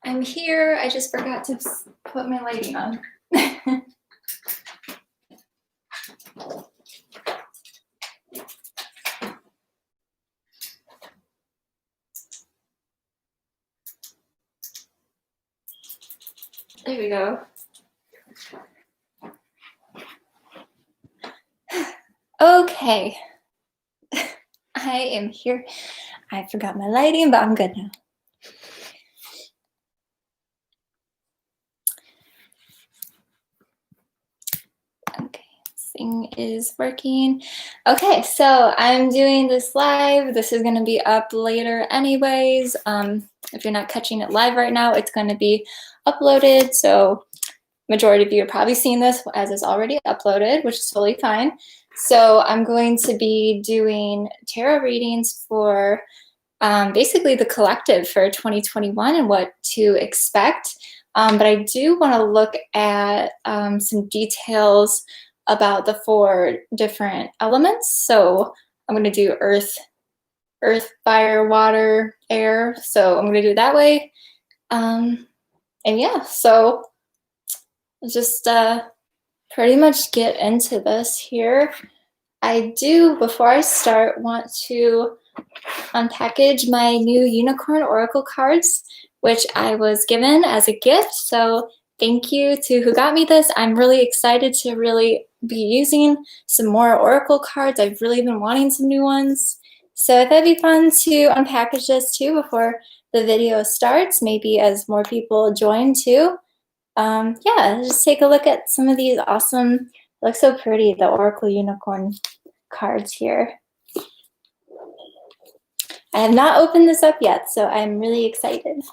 I'm here. I just forgot to put my lighting on. There we go. Okay. I am here. I forgot my lighting, but I'm good now. Okay, this thing is working. Okay, so I'm doing this live. This is going to be up later anyways. If you're not catching it live right now, it's going to be uploaded. So majority of you are probably seeing this as it's already uploaded, which is totally fine. So I'm going to be doing tarot readings for basically the collective for 2021 and what to expect. But I do want to look at some details about the 4 different elements. So I'm going to do earth, fire, water, air. So I'm going to do it that way. And yeah, so just pretty much get into this here. I do, before I start, want to unpackage my new unicorn oracle cards, which I was given as a gift. So thank you to who got me this. I'm really excited to really be using some more oracle cards. I've really been wanting some new ones. So I thought it'd be fun to unpackage this too before the video starts, maybe as more people join too. Yeah, just take a look at some of these awesome, look so pretty, the oracle unicorn cards here. I have not opened this up yet, so I'm really excited.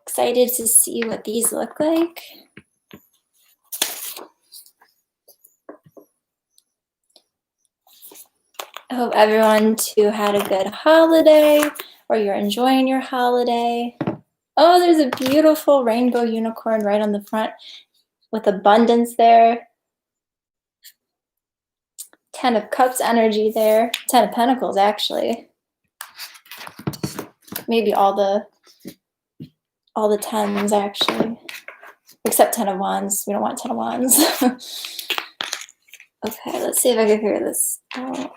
Excited to see what these look like. I hope everyone too had a good holiday, or you're enjoying your holiday. Oh, there's a beautiful rainbow unicorn right on the front with abundance there. 10 of Cups energy there. 10 of Pentacles, actually. Maybe all the 10s, actually. Except 10 of Wands. We don't want 10 of Wands. Okay, let's see if I can figure this out.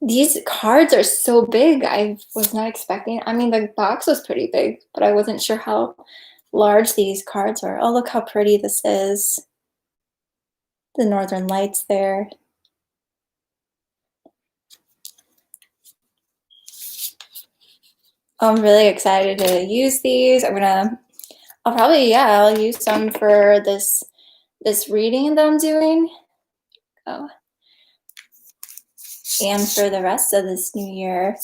These cards are so big. I was not expecting. I mean, the box was pretty big, but I wasn't sure how large these cards are. Oh, look how pretty this is. The Northern Lights there. I'm really excited to use these. I'll use some for this reading that I'm doing. Oh. And for the rest of this new year.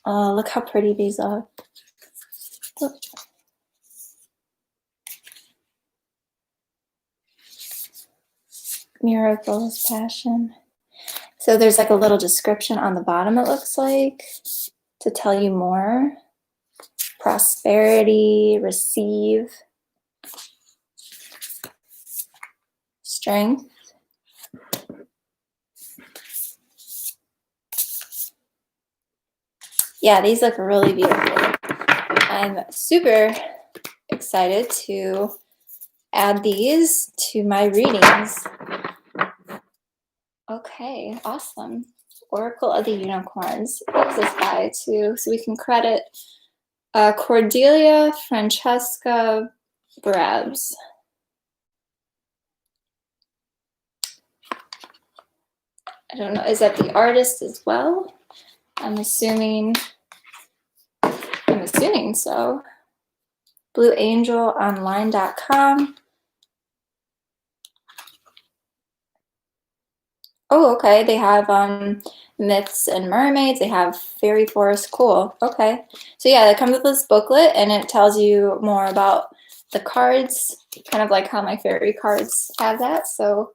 Oh, look how pretty these are. Look. Miracles, passion. So there's like a little description on the bottom, it looks like, to tell you more. Prosperity, receive. Strength. Yeah, these look really beautiful. I'm super excited to add these to my readings. Okay, awesome. Oracle of the Unicorns. What's this guy too? So we can credit Cordelia Francesca Brabs. I don't know, is that the artist as well? I'm assuming so. BlueAngelOnline.com. Oh, okay. They have myths and mermaids. They have fairy forest. Cool. Okay. So yeah, it comes with this booklet and it tells you more about the cards, kind of like how my fairy cards have that. So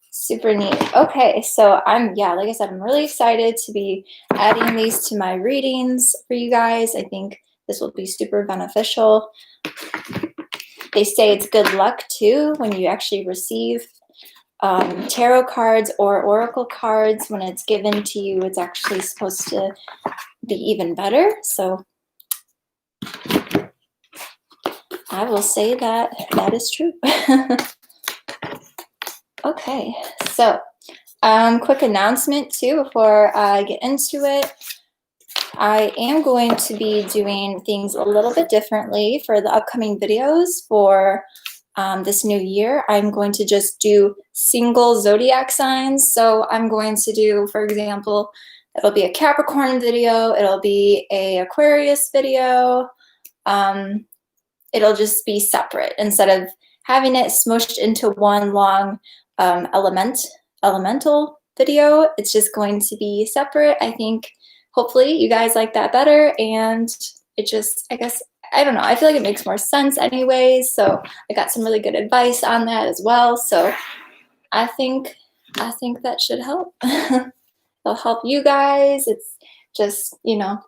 super neat. Okay, so like I said, I'm really excited to be adding these to my readings for you guys. I think this will be super beneficial. They say it's good luck too when you actually receive tarot cards or oracle cards. When it's given to you, it's actually supposed to be even better. So I will say that that is true. Okay, so quick announcement too before I get into it. I am going to be doing things a little bit differently for the upcoming videos for this new year. I'm going to just do single zodiac signs. So I'm going to do, for example, it'll be a Capricorn video, it'll be a Aquarius video. It'll just be separate instead of having it smushed into one long elemental video. It's just going to be separate. I think hopefully you guys like that better, and it just, I guess, I don't know, I feel like it makes more sense anyways. So I got some really good advice on that as well. So I think that should help. It'll help you guys. It's just, you know,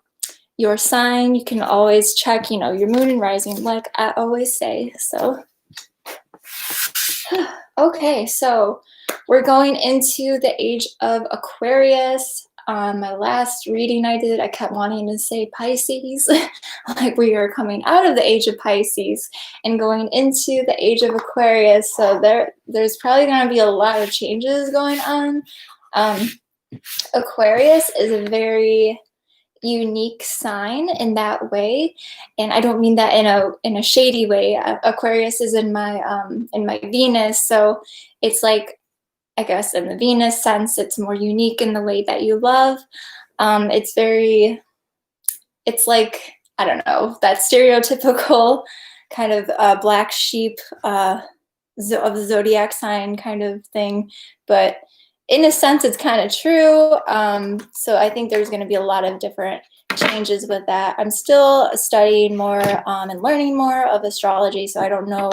your sign. You can always check, you know, your moon and rising, like I always say. So okay, so we're going into the age of Aquarius. My last reading I did, I kept wanting to say Pisces. Like we are coming out of the age of Pisces and going into the age of Aquarius. So there's probably going to be a lot of changes going on. Aquarius is a very unique sign in that way, and I don't mean that in a shady way. Aquarius is in my Venus, so it's like, I guess in the Venus sense, it's more unique in the way that you love. It's like, I don't know, that stereotypical kind of black sheep of the zodiac sign kind of thing, but in a sense, it's kind of true. So I think there's going to be a lot of different changes with that. I'm still studying more and learning more of astrology, so I don't know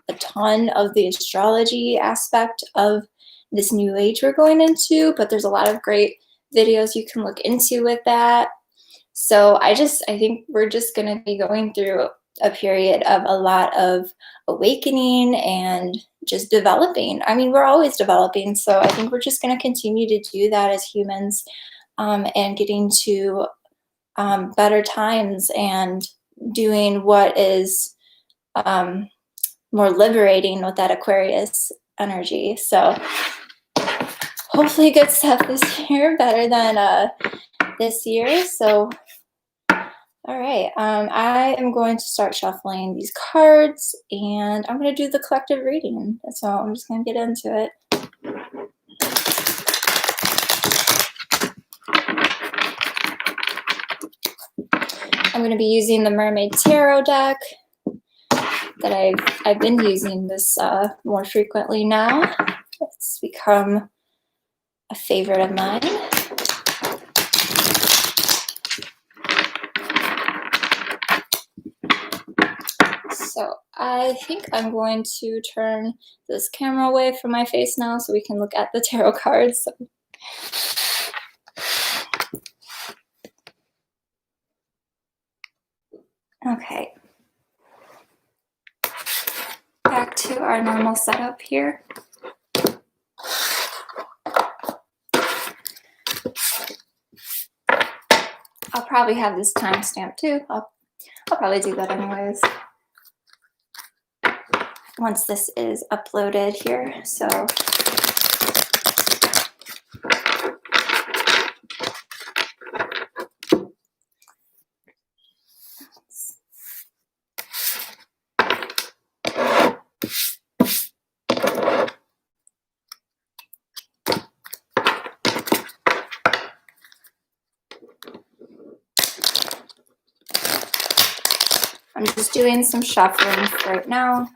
a ton of the astrology aspect of this new age we're going into, but there's a lot of great videos you can look into with that. So I think we're just going to be going through a period of a lot of awakening and just developing. I mean, we're always developing, so I think we're just going to continue to do that as humans, and getting to better times and doing what is more liberating with that Aquarius energy. So hopefully good stuff this year, better than this year. So all right, I am going to start shuffling these cards, and I'm going to do the collective reading. So I'm just going to get into it. I'm going to be using the Mermaid Tarot deck that I've been using this more frequently now. It's become a favorite of mine. So I think I'm going to turn this camera away from my face now so we can look at the tarot cards. So. Okay. Back to our normal setup here. I'll probably have this timestamp too. I'll probably do that anyways once this is uploaded here. So I'm just doing some shuffling right now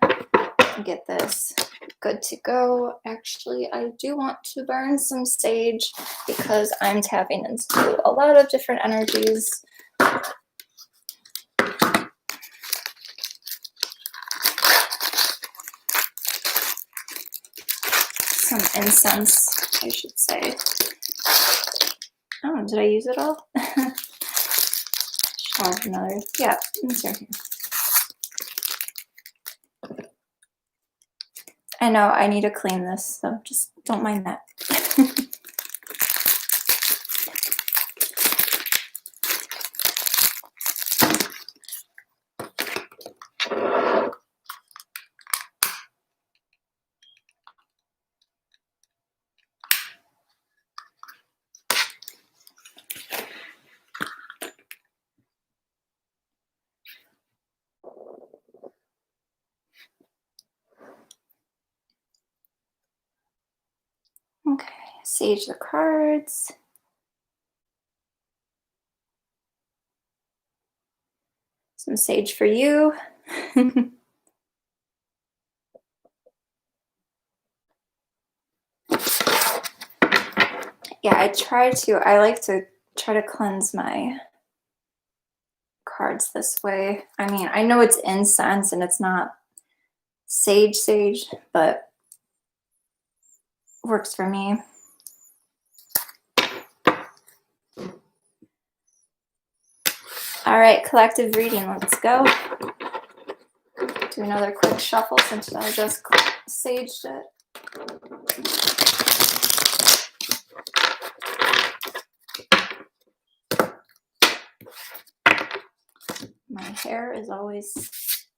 to get this good to go. Actually, I do want to burn some sage because I'm tapping into a lot of different energies. Some incense, I should say. Oh, did I use it all? Should have another. Yeah, it's right here. I know I need to clean this, so just don't mind that. Okay, sage the cards. Some sage for you. Yeah, I like to try to cleanse my cards this way. I mean, I know it's incense and it's not sage, but works for me. All right, collective reading, let's go. Do another quick shuffle since I just saged it. My hair is always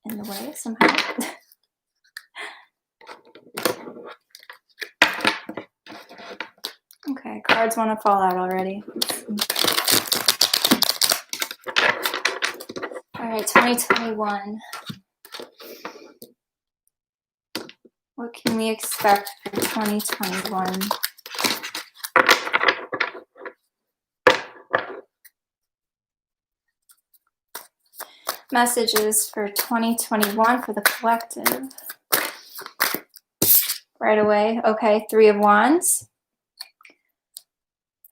in the way somehow. Okay, cards want to fall out already. All right, 2021. What can we expect for 2021? Messages for 2021 for the collective. Right away. Okay, 3 of Wands.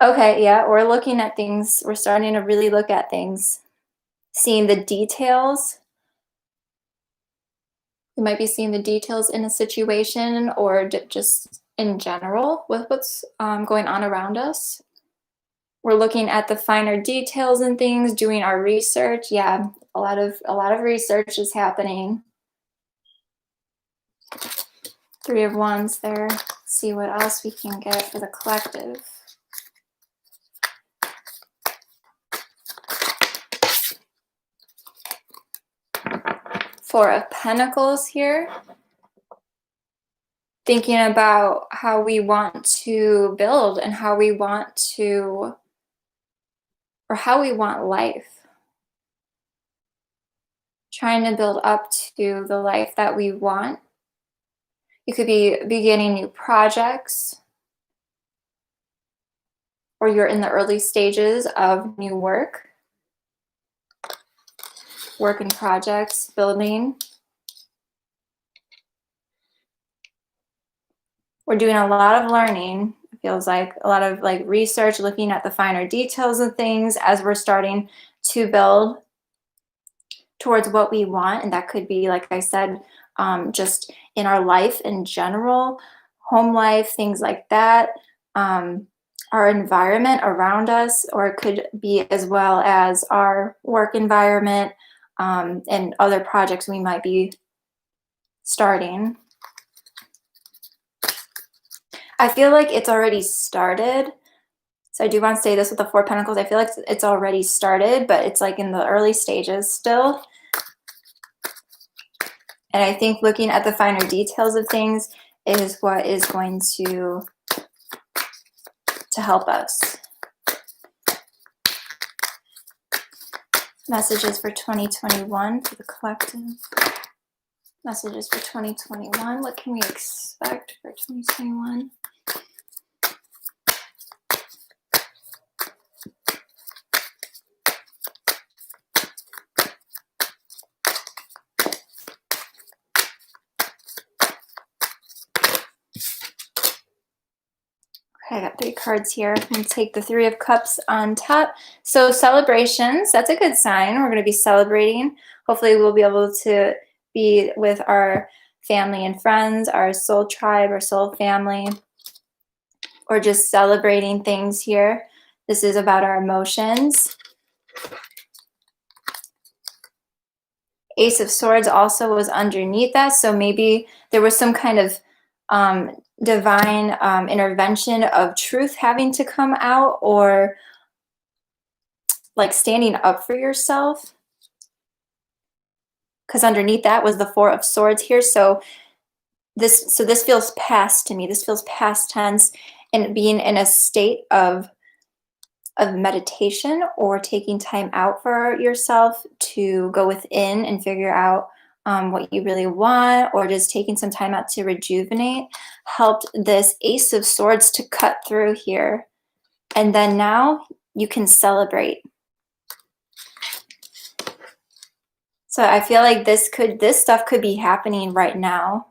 Okay, yeah, we're looking at things. We're starting to really look at things. Seeing the details. You might be seeing the details in a situation or just in general with what's going on around us. We're looking at the finer details and things, doing our research. Yeah, a lot of research is happening. 3 of Wands there. Let's see what else we can get for the collective. Four of Pentacles here. Thinking about how we want to build and how we want to, or how we want life. Trying to build up to the life that we want. You could be beginning new projects, or you're in the early stages of new work and projects, building. We're doing a lot of learning. It feels like a lot of like research, looking at the finer details of things as we're starting to build towards what we want. And that could be, like I said, just in our life in general, home life, things like that, our environment around us, or it could be as well as our work environment and other projects we might be starting. I feel like it's already started. So I do want to say this with the 4 Pentacles. I feel like it's already started, but it's like in the early stages still. And I think looking at the finer details of things is what is going to help us. Messages for 2021 for the collective. Messages for 2021. What can we expect for 2021? Okay, I got 3 cards here. I'm going to take the 3 of Cups on top. So celebrations, that's a good sign. We're going to be celebrating. Hopefully we'll be able to be with our family and friends, our soul tribe, our soul family, or just celebrating things here. This is about our emotions. Ace of Swords also was underneath that. So maybe there was some kind of divine intervention of truth having to come out, or like standing up for yourself. Because underneath that was the Four of Swords here. So this feels past to me. This feels past tense, and being in a state of meditation or taking time out for yourself to go within and figure out what you really want, or just taking some time out to rejuvenate, helped this Ace of Swords to cut through here. And then now you can celebrate. So I feel like this stuff could be happening right now.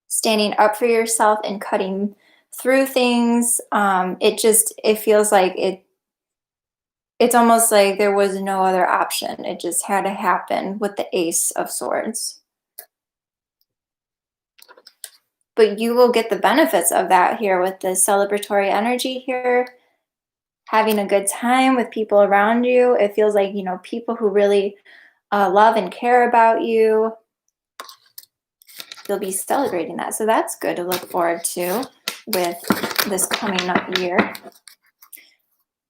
Standing up for yourself and cutting through things. It feels like it's almost like there was no other option. It just had to happen with the Ace of Swords. But you will get the benefits of that here with the celebratory energy here. Having a good time with people around you. It feels like, you know, people who really love and care about you. You'll be celebrating that. So that's good to look forward to with this coming up year.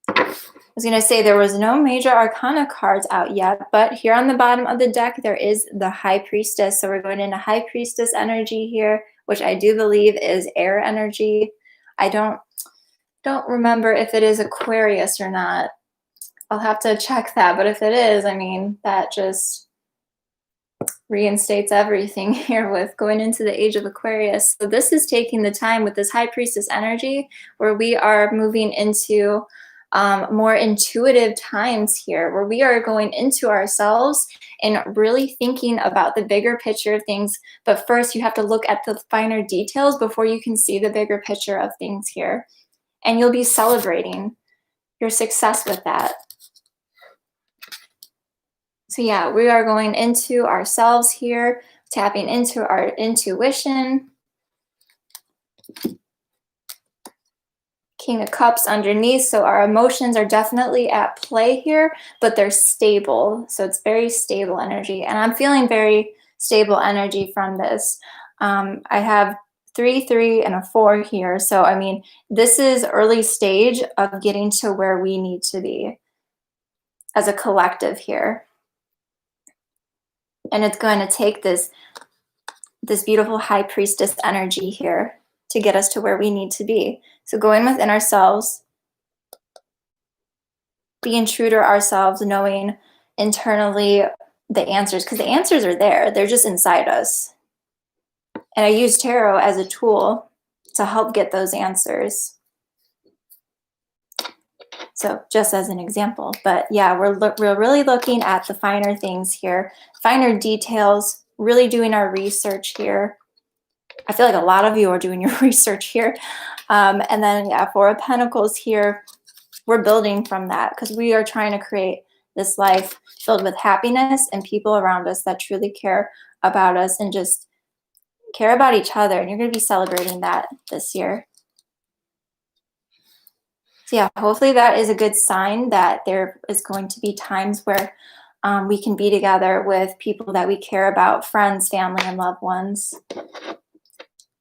I was going to say there was no major arcana cards out yet, but here on the bottom of the deck, there is the High Priestess. So we're going into High Priestess energy here, which I do believe is air energy. I don't remember if it is Aquarius or not. I'll have to check that, but if it is, I mean, that just reinstates everything here with going into the age of Aquarius. So this is taking the time with this High Priestess energy where we are moving into more intuitive times here, where we are going into ourselves and really thinking about the bigger picture of things. But first, you have to look at the finer details before you can see the bigger picture of things here. And you'll be celebrating your success with that. So yeah, we are going into ourselves here, tapping into our intuition. King of Cups underneath, so our emotions are definitely at play here, but they're stable. So it's very stable energy, and I'm feeling very stable energy from this. I have 3, 3, and a 4 here. So I mean, this is early stage of getting to where we need to be as a collective here. And it's going to take this beautiful High Priestess energy here to get us to where we need to be. So going within ourselves, being true to ourselves, knowing internally the answers, because the answers are there. They're just inside us. And I use tarot as a tool to help get those answers. So just as an example, but yeah, we're really looking at the finer things here, finer details, really doing our research here. I feel like a lot of you are doing your research here. And then yeah, Four of Pentacles here, we're building from that because we are trying to create this life filled with happiness and people around us that truly care about us and just care about each other. And you're going to be celebrating that this year. So yeah, hopefully that is a good sign that there is going to be times where we can be together with people that we care about, friends, family, and loved ones.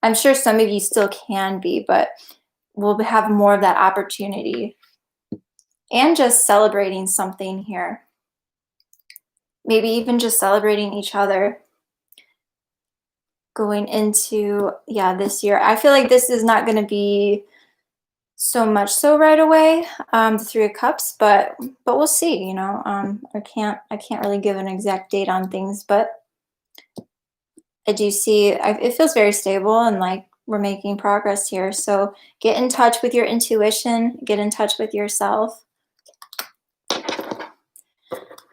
I'm sure some of you still can be, but we'll have more of that opportunity. And just celebrating something here. Maybe even just celebrating each other. Going into, yeah, this year. I feel like this is not going to be so much so right away, the Three of Cups, but we'll see, you know. I can't really give an exact date on things, but I do see it feels very stable and like we're making progress here. So get in touch with your intuition, get in touch with yourself.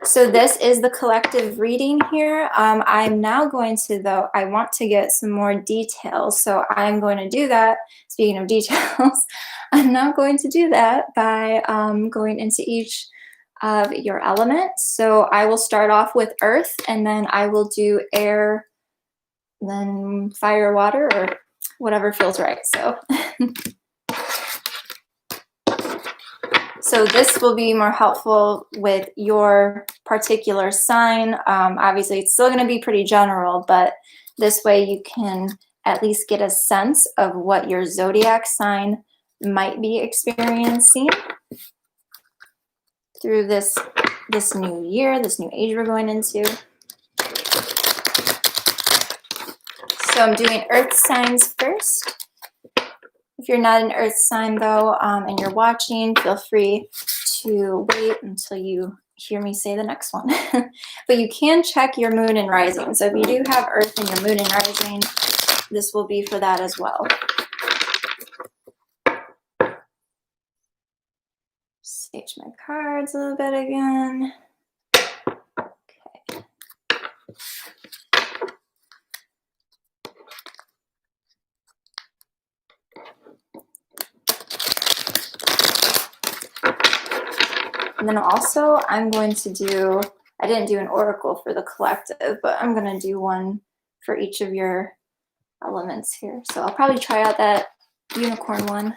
So this is the collective reading here. I'm now going to, though, I want to get some more details. So I'm going to do that. Speaking of details, I'm now going to do that by going into each of your elements. So I will start off with earth, and then I will do air, then fire, water, or whatever feels right. So So this will be more helpful with your particular sign. Obviously, it's still going to be pretty general, but this way you can at least get a sense of what your zodiac sign might be experiencing through this new year, this new age we're going into. So I'm doing earth signs first. If you're not an earth sign though, and you're watching, feel free to wait until you hear me say the next one. But you can check your moon and rising. So if you do have earth in your moon and rising, this will be for that as well. Stage my cards a little bit again. Okay. And then also I'm going to do, I didn't do an oracle for the collective, but I'm going to do one for each of your elements here. So I'll probably try out that unicorn one.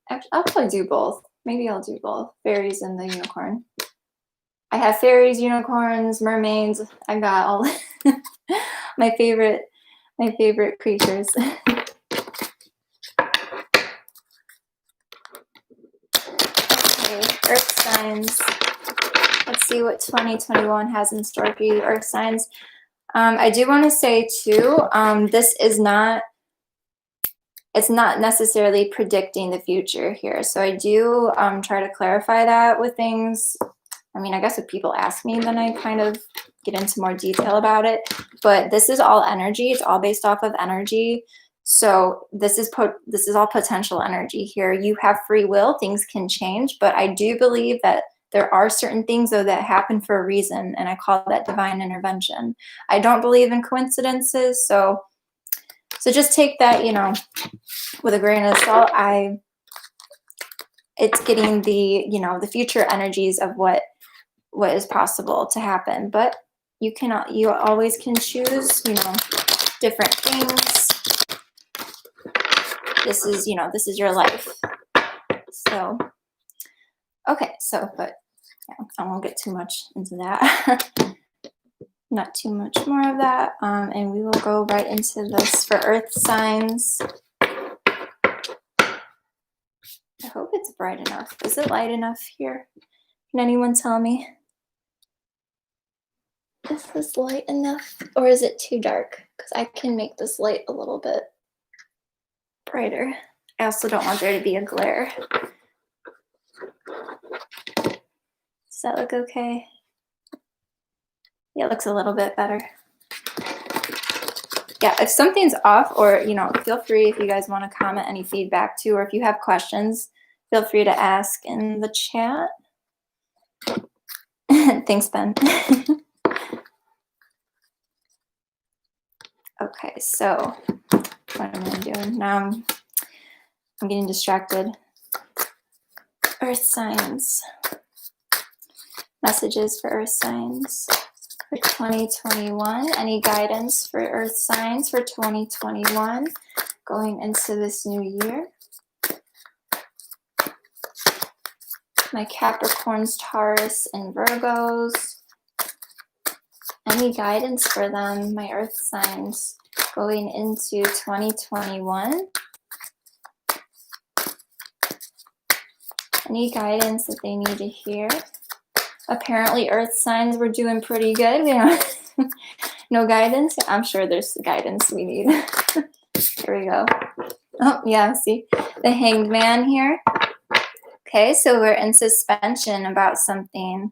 Actually, I'll probably do both. Maybe I'll do both, fairies and the unicorn. I have fairies, unicorns, mermaids. I got all my favorite creatures. Okay, earth signs. Let's see what 2021 has in store for you, earth signs. I do want to say too, this is not, it's not necessarily predicting the future here. So I do try to clarify that with things. I mean, I guess if people ask me, then I kind of get into more detail about it. But this is all energy. It's all based off of energy. So this is all potential energy here. You have free will. Things can change. But I do believe that there are certain things, though, that happen for a reason. And I call that divine intervention. I don't believe in coincidences. So just take that, you know, with a grain of salt. It's getting the, you know, the future energies of what is possible to happen, but you always can choose, you know, different things. This is, you know, this is your life. So, okay, so, but yeah, I won't get too much into that. Not too much more of that. And we will go right into this for earth signs. I hope it's bright enough. Is it light enough here? Can anyone tell me? Is this light enough or is it too dark? Because I can make this light a little bit brighter. I also don't want there to be a glare. Does that look okay? Yeah, it looks a little bit better. Yeah, if something's off, or, you know, feel free if you guys want to comment any feedback too, or if you have questions, feel free to ask in the chat. Thanks, Ben. Okay, so what am I doing now? I'm getting distracted. Earth signs. Messages for earth signs for 2021. Any guidance for earth signs for 2021 going into this new year? My Capricorns, Taurus, and Virgos. Any guidance for them, my earth signs, going into 2021? Any guidance that they need to hear? Apparently earth signs were doing pretty good. You know, no guidance. I'm sure there's the guidance we need. Here we go. Oh, yeah, see the Hanged Man here. Okay, so we're in suspension about something.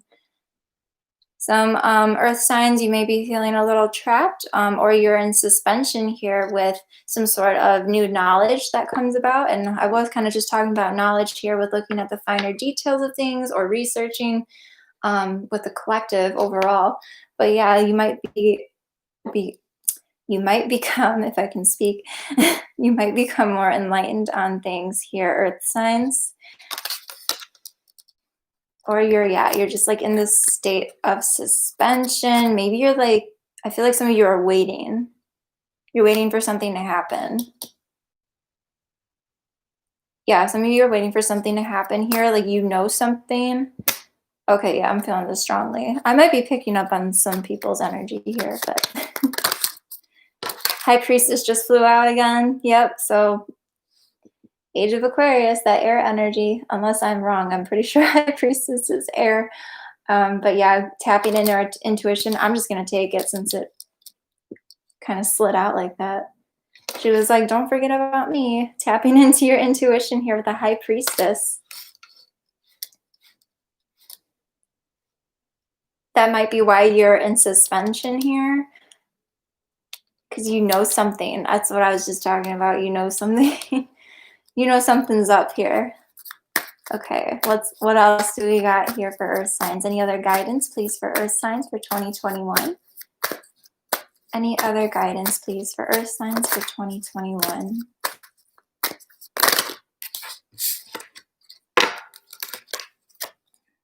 Some earth signs, you may be feeling a little trapped, or you're in suspension here with some sort of new knowledge that comes about. And I was kind of just talking about knowledge here with looking at the finer details of things or researching with the collective overall. But yeah, you might become, if I can speak, you might become more enlightened on things here, earth signs. Or you're just like in this state of suspension. Maybe you're like, I feel like some of you are waiting. You're waiting for something to happen. Yeah, some of you are waiting for something to happen here, like you know something. Okay, yeah, I'm feeling this strongly. I might be picking up on some people's energy here, but High Priestess just flew out again. Yep, so Age of Aquarius, that air energy, unless I'm wrong, I'm pretty sure High Priestess is air. But yeah, tapping into our intuition. I'm just going to take it since it kind of slid out like that. She was like, don't forget about me. Tapping into your intuition here with the High Priestess. That might be why you're in suspension here. Because you know something. That's what I was just talking about. You know something. You know something's up here. Okay, what else do we got here for Earth signs? Any other guidance, please, for Earth signs for 2021? Any other guidance, please, for Earth signs for 2021?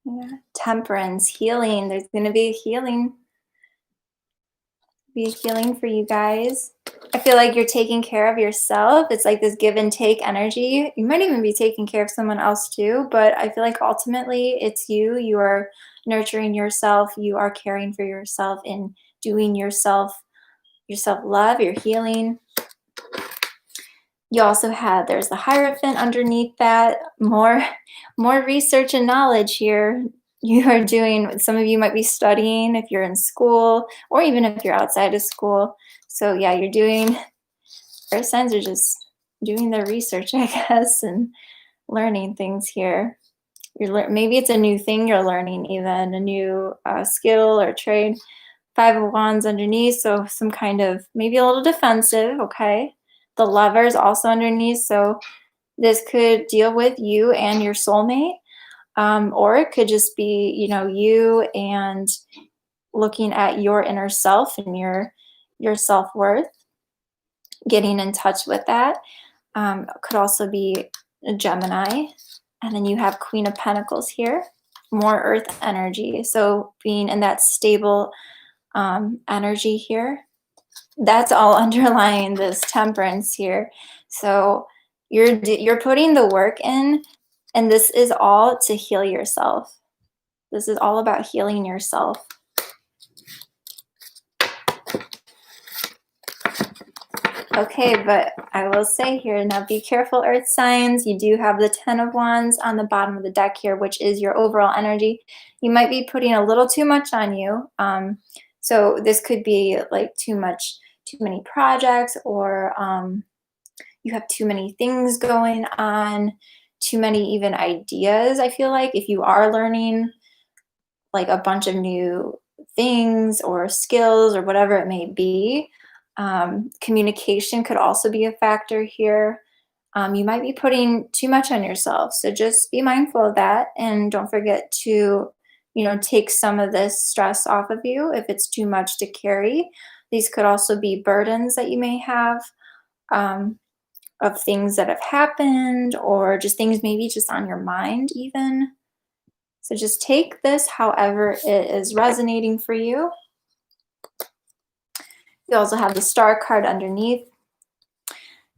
Yeah, Temperance, healing. There's going to be a healing. Be a healing for you guys. I feel like you're taking care of yourself. It's like this give and take energy. You might even be taking care of someone else too, but I feel like ultimately it's you. You are nurturing yourself. You are caring for yourself and doing yourself love, your healing. You also have, there's the Hierophant underneath that. More research and knowledge here. You are doing, some of you might be studying if you're in school, or even if you're outside of school. So yeah, you're doing, Earth signs are just doing their research, I guess, and learning things here. Maybe it's a new thing you're learning, even a new skill or trade. Five of Wands underneath, so some kind of, maybe a little defensive, okay? The Lovers also underneath, so this could deal with you and your soulmate, or it could just be, you know, you and looking at your inner self and your self-worth, getting in touch with that. Could also be a Gemini. And then you have Queen of Pentacles here, more Earth energy. So being in that stable energy here, that's all underlying this Temperance here. So you're putting the work in, and this is all to heal yourself. This is all about healing yourself. Okay, but I will say here, now be careful, Earth signs. You do have the 10 of Wands on the bottom of the deck here, which is your overall energy. You might be putting a little too much on you. So this could be like too many projects, or you have too many things going on, too many even ideas. I feel like if you are learning like a bunch of new things or skills or whatever it may be, communication could also be a factor here. You might be putting too much on yourself, so just be mindful of that, and don't forget to, you know, take some of this stress off of you if it's too much to carry. These could also be burdens that you may have, of things that have happened, or just things maybe just on your mind even. So just take this however it is resonating for you. You also have the Star card underneath.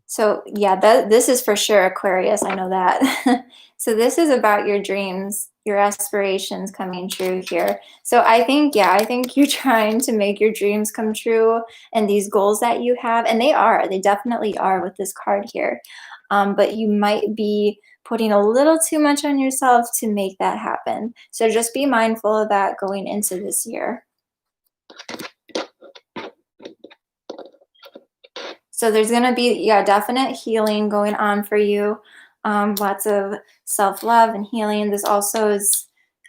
So yeah, this is for sure Aquarius, I know that. So this is about your dreams, your aspirations coming true here. So I think you're trying to make your dreams come true, and these goals that you have, and they definitely are with this card here. But you might be putting a little too much on yourself to make that happen. So just be mindful of that going into this year. So there's going to be, definite healing going on for you. Lots of self-love and healing. This also is,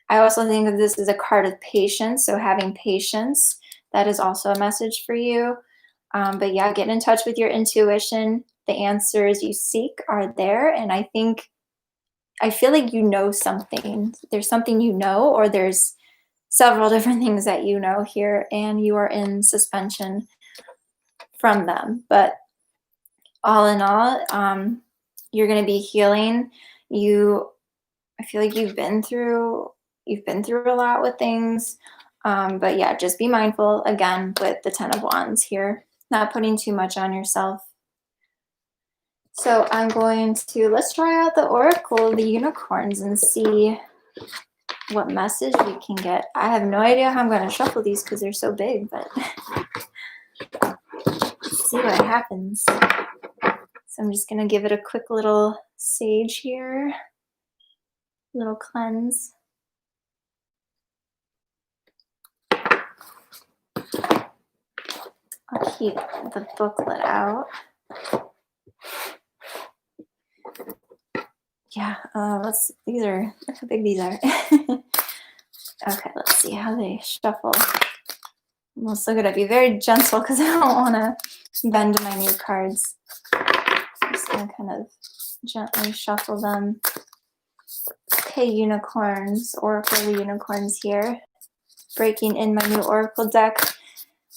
I also think of this as a card of patience. So having patience, that is also a message for you. But yeah, get in touch with your intuition. The answers you seek are there. And I feel like you know something. There's something you know, or there's several different things that you know here, and you are in suspension from them. But all in all, you're going to be healing. I feel like you've been through a lot with things. But yeah, just be mindful again with the 10 of Wands here, not putting too much on yourself. So I'm going to, let's try out the Oracle of the Unicorns and see what message we can get. I have no idea how I'm going to shuffle these because they're so big, but let's see what happens. So I'm just going to give it a quick little sage here, little cleanse. I'll keep the booklet out. Yeah, look how big these are. Okay, let's see how they shuffle. I'm also going to be very gentle because I don't want to bend my new cards. I'm just going to kind of gently shuffle them. Okay, unicorns, Oracle of the Unicorns here. Breaking in my new Oracle deck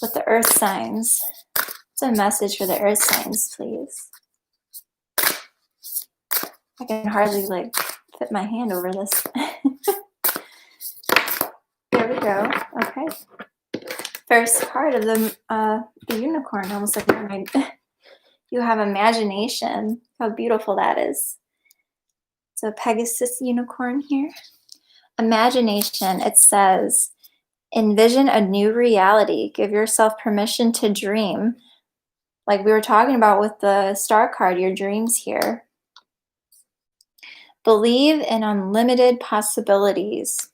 with the Earth signs. What's a message for the Earth signs, please? I can hardly fit my hand over this. There we go. Okay. First card of the unicorn, almost like mermaid. You have imagination. How beautiful that is. So Pegasus unicorn here. Imagination, it says, envision a new reality. Give yourself permission to dream. Like we were talking about with the star card, your dreams here. Believe in unlimited possibilities.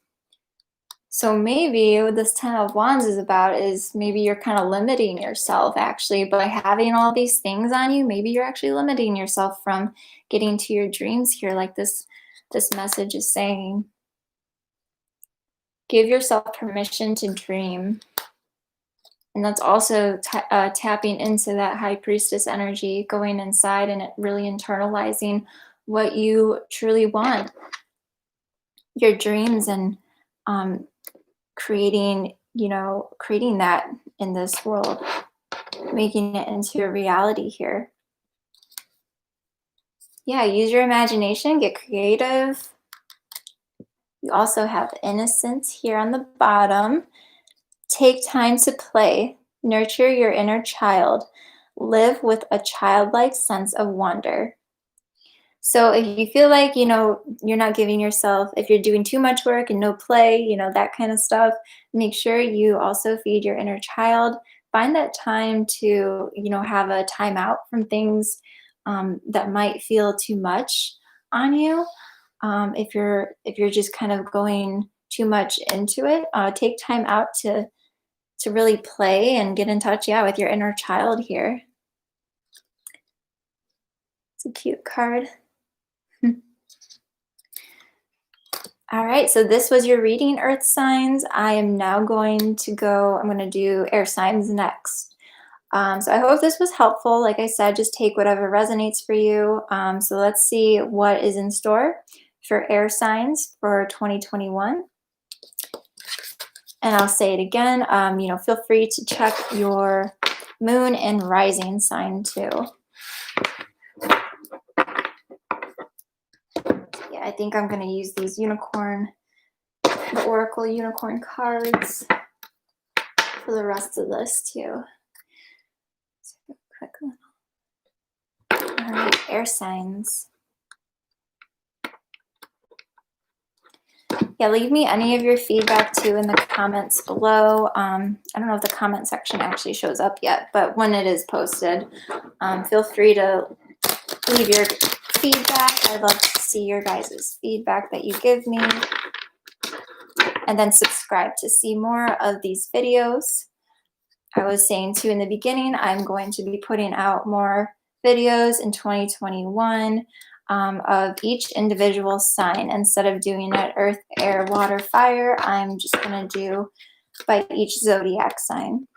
So maybe what this Ten of Wands is about is maybe you're kind of limiting yourself actually by having all these things on you. Maybe you're actually limiting yourself from getting to your dreams here, like this message is saying. Give yourself permission to dream. And that's also tapping into that High Priestess energy, going inside and really internalizing what you truly want. Your dreams and creating that in this world, making it into a reality here. Yeah, use your imagination, get creative. You also have innocence here on the bottom. Take time to play, nurture your inner child, live with a childlike sense of wonder. So if you feel like, you're not giving yourself, if you're doing too much work and no play, that kind of stuff, make sure you also feed your inner child. Find that time to, have a time out from things that might feel too much on you. If you're just kind of going too much into it, take time out to really play and get in touch, with your inner child here. It's a cute card. All right, so this was your reading, Earth signs. I am now going to do air signs next. So I hope this was helpful. Like I said, just take whatever resonates for you. So let's see what is in store for air signs for 2021. And I'll say it again, feel free to check your moon and rising sign too. Yeah, I think I'm going to use these the Oracle unicorn cards for the rest of this too. So quick little. All right, air signs. Yeah, leave me any of your feedback too in the comments below. I don't know if the comment section actually shows up yet, but when it is posted, feel free to leave your feedback. I'd love to see your guys' feedback that you give me. And then subscribe to see more of these videos. I was saying too in the beginning, I'm going to be putting out more videos in 2021 of each individual sign. Instead of doing it earth, air, water, fire, I'm just going to do by each zodiac sign,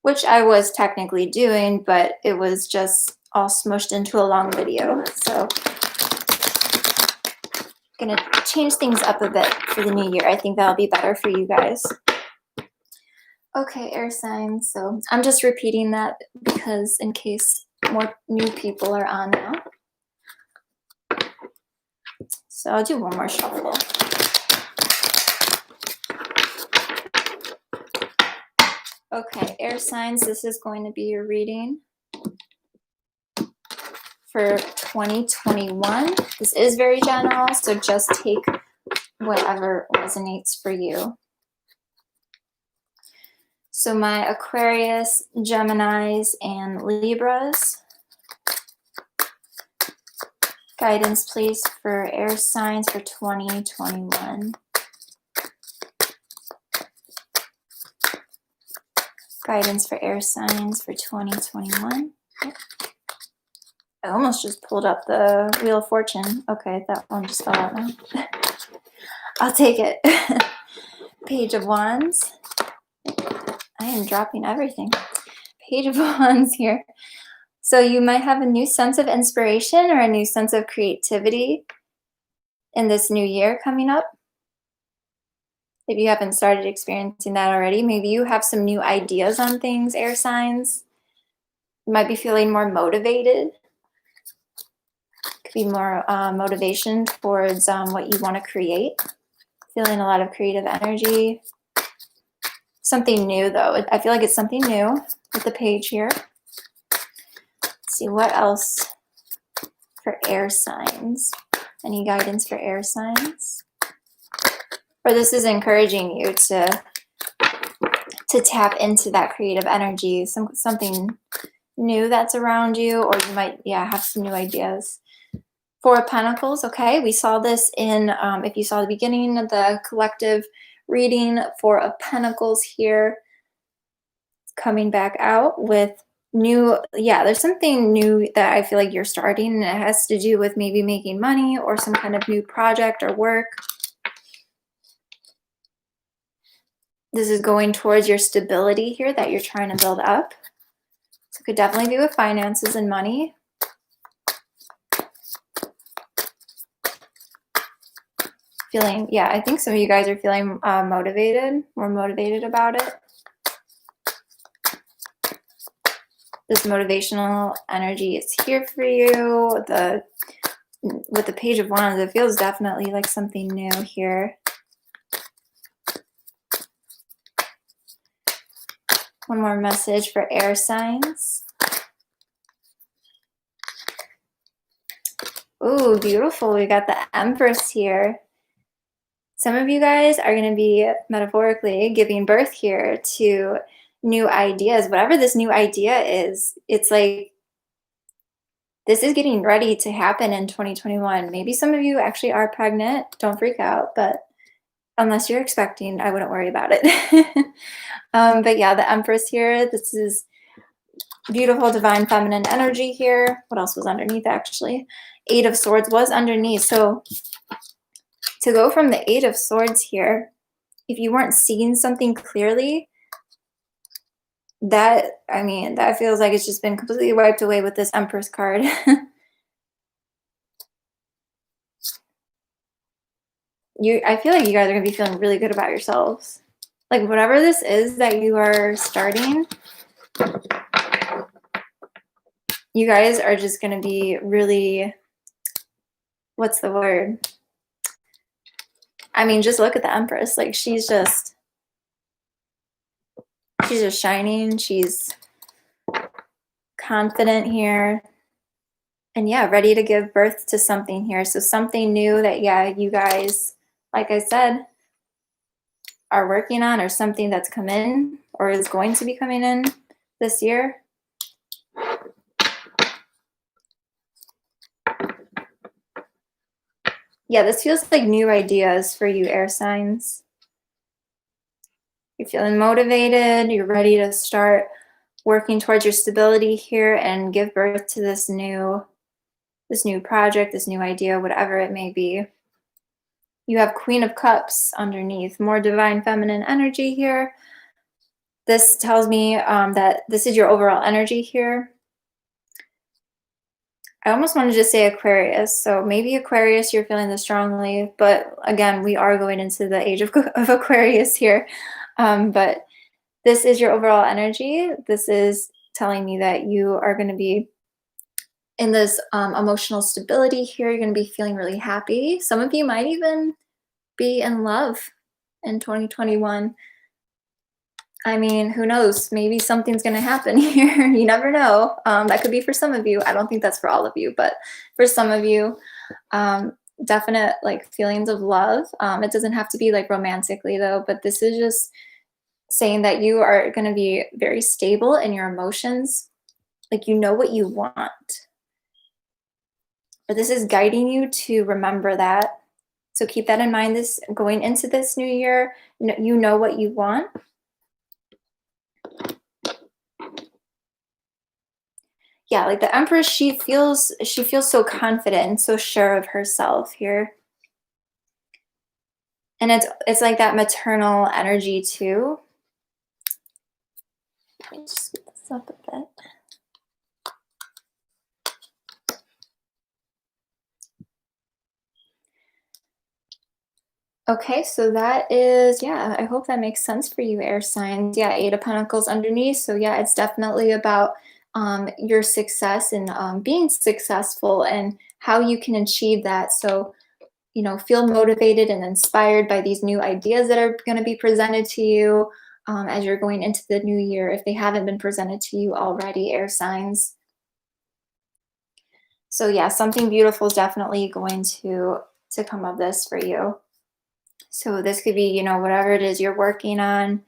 which I was technically doing, but it was just all smushed into a long video. So I'm going to change things up a bit for the new year. I think that'll be better for you guys. Okay, air signs. So I'm just repeating that because in case more new people are on now. So I'll do one more shuffle. Okay, air signs, this is going to be your reading. for 2021. This is very general, so just take whatever resonates for you. So my Aquarius, Geminis, and Libras. Guidance, please, for air signs for 2021. Guidance for air signs for 2021. I almost just pulled up the Wheel of Fortune. Okay, that one just fell out now. I'll take it. Page of Wands. I am dropping everything. Page of Wands here. So you might have a new sense of inspiration or a new sense of creativity in this new year coming up. If you haven't started experiencing that already, maybe you have some new ideas on things, air signs. You might be feeling more motivated. Could be more motivation towards what you want to create. Feeling a lot of creative energy. Something new, though. I feel like it's something new with the page here. Let's see what else for air signs. Any guidance for air signs? Or this is encouraging you to tap into that creative energy, something new that's around you, or you might, have some new ideas. Four of Pentacles, okay, we saw this in, if you saw the beginning of the collective reading, Four of Pentacles here, coming back out with new, there's something new that I feel like you're starting, and it has to do with maybe making money or some kind of new project or work. This is going towards your stability here that you're trying to build up. So it could definitely be with finances and money. Feeling, I think some of you guys are feeling motivated, more motivated about it. This motivational energy is here for you. With the Page of Wands, it feels definitely like something new here. One more message for air signs. Ooh, beautiful. We got the Empress here. Some of you guys are going to be metaphorically giving birth here to new ideas. Whatever this new idea is, it's like this is getting ready to happen in 2021. Maybe some of you actually are pregnant. Don't freak out, but unless you're expecting, I wouldn't worry about it. But the Empress here, this is beautiful divine feminine energy here. What else was underneath actually? Eight of Swords was underneath. So to go from the Eight of Swords here, if you weren't seeing something clearly, that feels like it's just been completely wiped away with this Empress card. I feel like you guys are going to be feeling really good about yourselves. Like whatever this is that you are starting, you guys are just going to be really, what's the word? I mean, just look at the Empress. Like she's just shining. She's confident here. And ready to give birth to something here. So something new that, you guys, like I said, are working on, or something that's come in or is going to be coming in this year. This feels like new ideas for you, air signs. You're feeling motivated. You're ready to start working towards your stability here and give birth to this new project, this new idea, whatever it may be. You have Queen of Cups underneath, more divine feminine energy here. This tells me that this is your overall energy here. I almost want to just say Aquarius. So maybe Aquarius, you're feeling this strongly. But again, we are going into the age of Aquarius here. But this is your overall energy. This is telling me that you are going to be in this emotional stability here. You're going to be feeling really happy. Some of you might even be in love in 2021. I mean, who knows? Maybe something's gonna happen here. You never know. That could be for some of you. I don't think that's for all of you, but for some of you, um, definite like feelings of love. It doesn't have to be like romantically though, but this is just saying that you are gonna be very stable in your emotions. Like you know what you want. But this is guiding you to remember that. So keep that in mind this going into this new year. You know what you want. Yeah, like the Empress, she feels so confident and so sure of herself here. And it's like that maternal energy too. Let me just speed this up a bit. Okay, so that is, yeah, I hope that makes sense for you, air signs. Yeah, Eight of Pentacles underneath. So, yeah, it's definitely about your success and being successful and how you can achieve that. So, feel motivated and inspired by these new ideas that are going to be presented to you as you're going into the new year, if they haven't been presented to you already, air signs. So, yeah, something beautiful is definitely going to come of this for you. So this could be, whatever it is you're working on,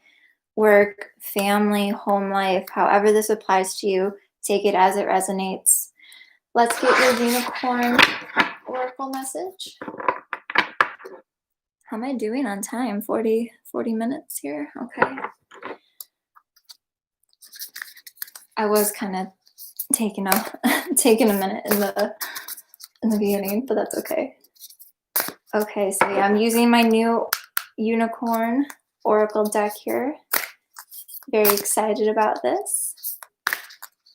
work, family, home life, however this applies to you, take it as it resonates. Let's get your unicorn oracle message. How am I doing on time? 40 minutes here. Okay. I was kind of taking a minute in the beginning, but that's okay. Okay, so yeah, I'm using my new unicorn oracle deck here. Very excited about this.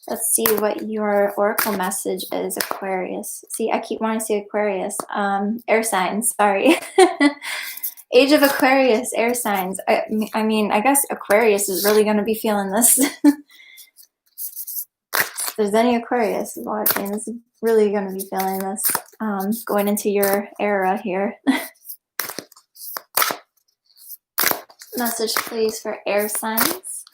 Let's see what your oracle message is, Aquarius. See, I keep wanting to say Aquarius. Air signs, sorry. Age of Aquarius, air signs. I mean, I guess Aquarius is really going to be feeling this. If there's any Aquarius watching, this is really going to be feeling this. Going into your era here. Message, please, for air signs.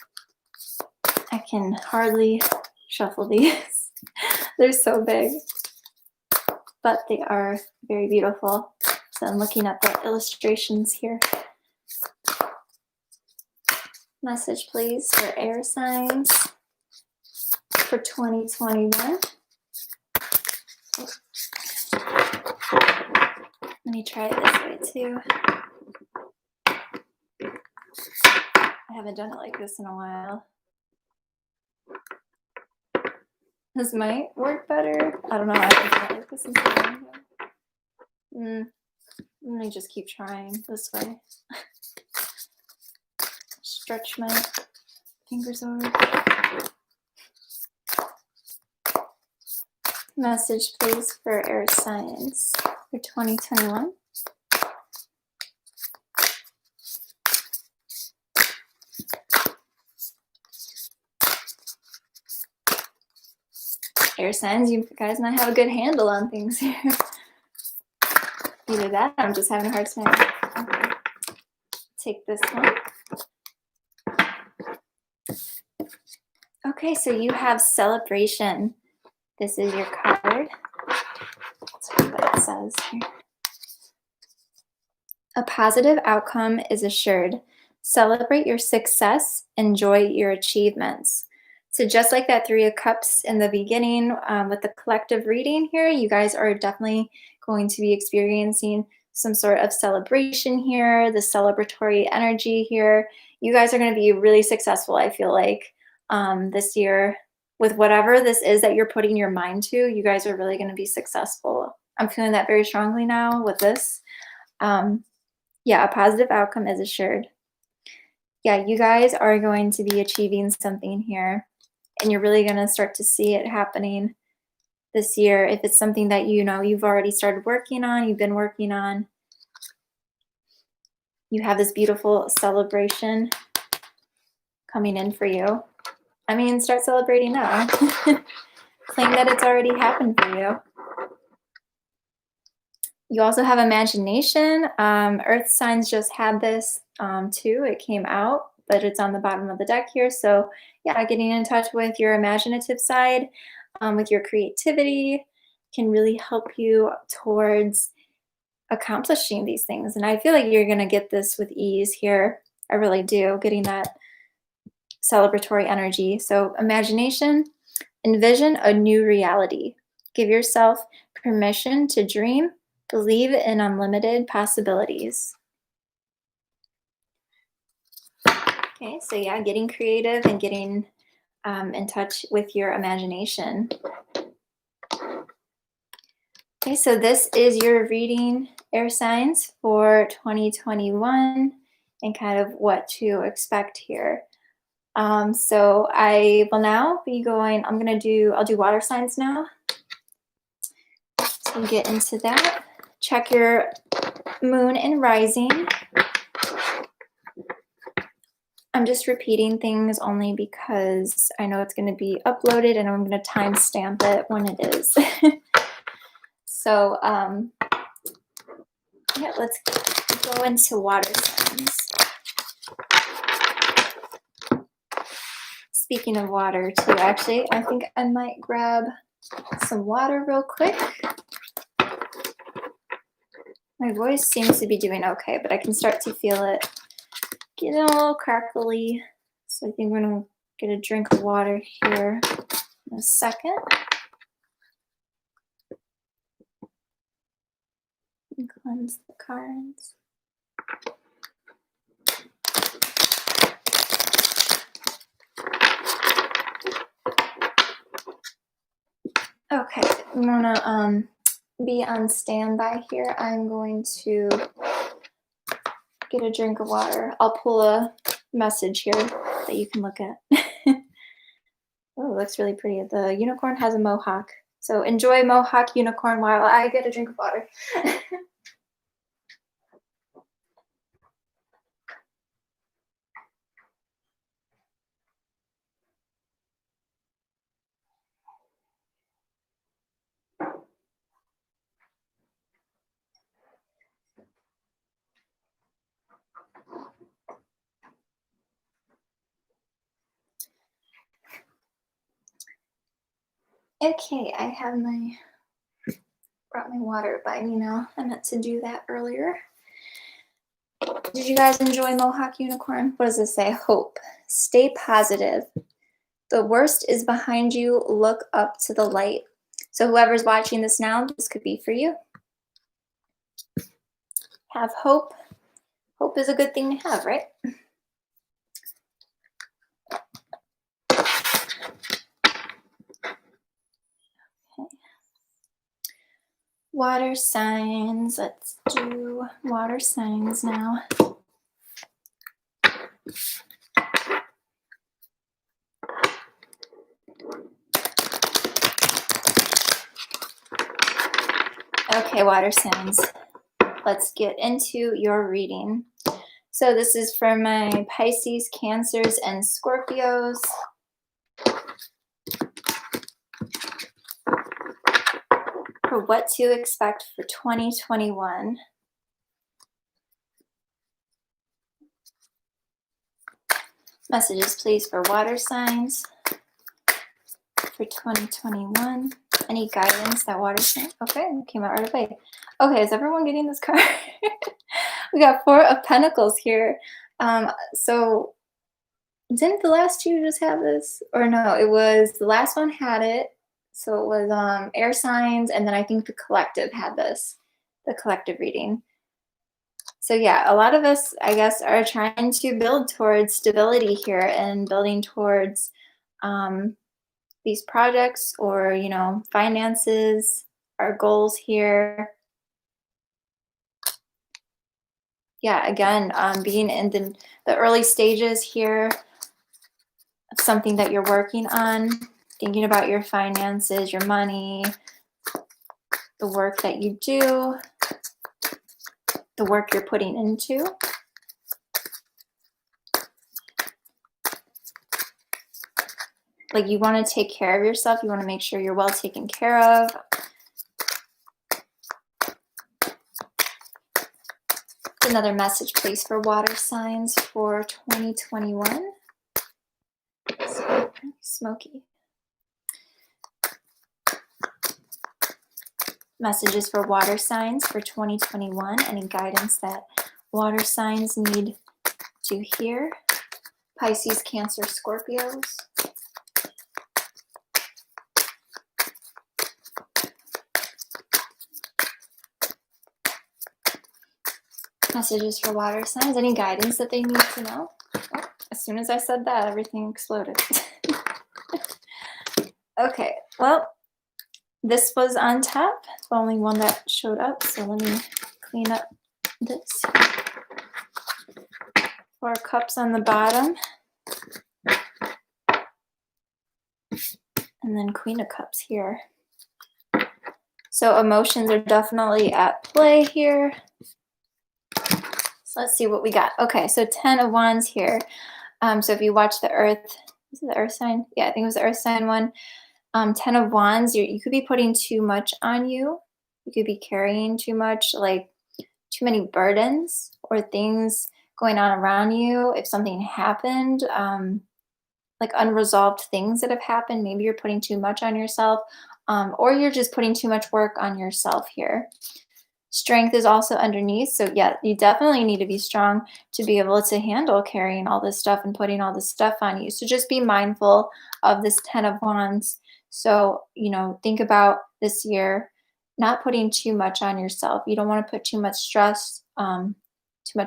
I can hardly shuffle these. They're so big, but they are very beautiful. So I'm looking at the illustrations here. Message, please, for air signs for 2021. Let me try it this way too. I haven't done it like this in a while. This might work better. I don't know. I haven't done it like this in so long. Let me just keep trying this way. Stretch my fingers over. Message, please, for air signs for 2021. Air signs, you guys might have a good handle on things here. Either that, or I'm just having a hard time. Okay. Take this one. Okay, so you have celebration. This is your card. Let's see what it says here. A positive outcome is assured. Celebrate your success. Enjoy your achievements. So just like that Three of Cups in the beginning with the collective reading here, you guys are definitely going to be experiencing some sort of celebration here, the celebratory energy here. You guys are going to be really successful, I feel like, this year. With whatever this is that you're putting your mind to, you guys are really going to be successful. I'm feeling that very strongly now with this. Yeah, a positive outcome is assured. Yeah, you guys are going to be achieving something here, and you're really going to start to see it happening this year. If it's something that you've already started working on, you've been working on, you have this beautiful celebration coming in for you. I mean, start celebrating now. Claim that it's already happened for you. You also have imagination. Earth signs just had this too. It came out, but it's on the bottom of the deck here. So yeah, getting in touch with your imaginative side, with your creativity can really help you towards accomplishing these things. And I feel like you're going to get this with ease here. I really do, getting that celebratory energy. So imagination, envision a new reality. Give yourself permission to dream, believe in unlimited possibilities. Okay, so yeah, getting creative and getting in touch with your imagination. Okay, so this is your reading, air signs, for 2021 and kind of what to expect here. So I will now be going, I'll do water signs now. So we'll get into that. Check your moon and rising. I'm just repeating things only because I know it's going to be uploaded and I'm going to timestamp it when it is. So, yeah, let's go into water signs. Speaking of water, too, actually, I think I might grab some water real quick. My voice seems to be doing okay, but I can start to feel it getting a little crackly. So I think we're going to get a drink of water here in a second. And cleanse the cards. Okay, I'm gonna be on standby here. I'm going to get a drink of water. I'll pull a message here that you can look at. Oh, it looks really pretty. The unicorn has a mohawk. So enjoy mohawk unicorn while I get a drink of water. Okay, I have brought my water by me now. I meant to do that earlier. Did you guys enjoy mohawk unicorn? What does this say? Hope. Stay positive. The worst is behind you. Look up to the light. So whoever's watching this now, this could be for you. Have hope. Hope is a good thing to have, right? Okay. Water signs. Let's do water signs now. Okay, water signs. Let's get into your reading. So this is for my Pisces, Cancers, and Scorpios. For what to expect for 2021. Messages, please, for water signs for 2021. Any guidance that water sign? Okay, came out right away. Okay, is everyone getting this card? We got 4 of Pentacles here. So didn't the last two just have this? Or no, it was the last one had it. So it was air signs, and then I think the collective had this, the collective reading. So yeah, a lot of us, I guess, are trying to build towards stability here and building towards these projects or, you know, finances, our goals here. Yeah, again, being in the early stages here of something that you're working on, thinking about your finances, your money, the work that you do, the work you're putting into. Like, you want to take care of yourself. You want to make sure you're well taken care of. The another message, please, for water signs for 2021. Smoky. Messages for water signs for 2021. Any guidance that water signs need to hear? Pisces, Cancer, Scorpios. Messages for water signs. Any guidance that they need to know? Oh, as soon as I said that, everything exploded. Okay, well, this was on top, the only one that showed up. So let me clean up this. 4 cups on the bottom. And then Queen of Cups here. So emotions are definitely at play here. So let's see what we got. Okay, so 10 of Wands here. So if you watch the Earth, is it the Earth sign? Yeah, I think it was the Earth sign one. 10 of Wands, you could be putting too much on you. You could be carrying too much, like too many burdens or things going on around you. If something happened, like unresolved things that have happened, maybe you're putting too much on yourself, or you're just putting too much work on yourself here. Strength is also underneath. So yeah, you definitely need to be strong to be able to handle carrying all this stuff and putting all this stuff on you. So just be mindful of this 10 of Wands. So, think about this year, not putting too much on yourself. You don't want to put too much stress on you.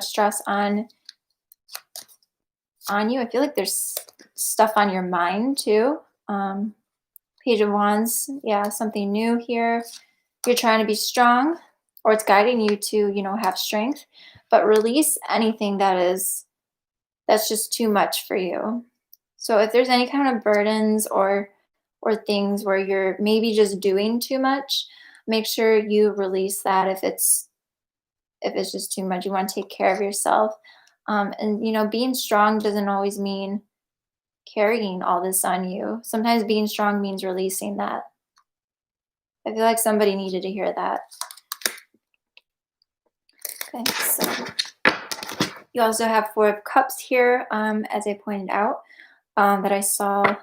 I feel like there's stuff on your mind too. Page of Wands, yeah, something new here. You're trying to be strong, or it's guiding you to, have strength, but release anything that's just too much for you. So if there's any kind of burdens or things where you're maybe just doing too much, make sure you release that. If it's just too much, you want to take care of yourself. And being strong doesn't always mean carrying all this on you. Sometimes being strong means releasing that. I feel like somebody needed to hear that. Okay, so you also have 4 of Cups here, as I pointed out, that I saw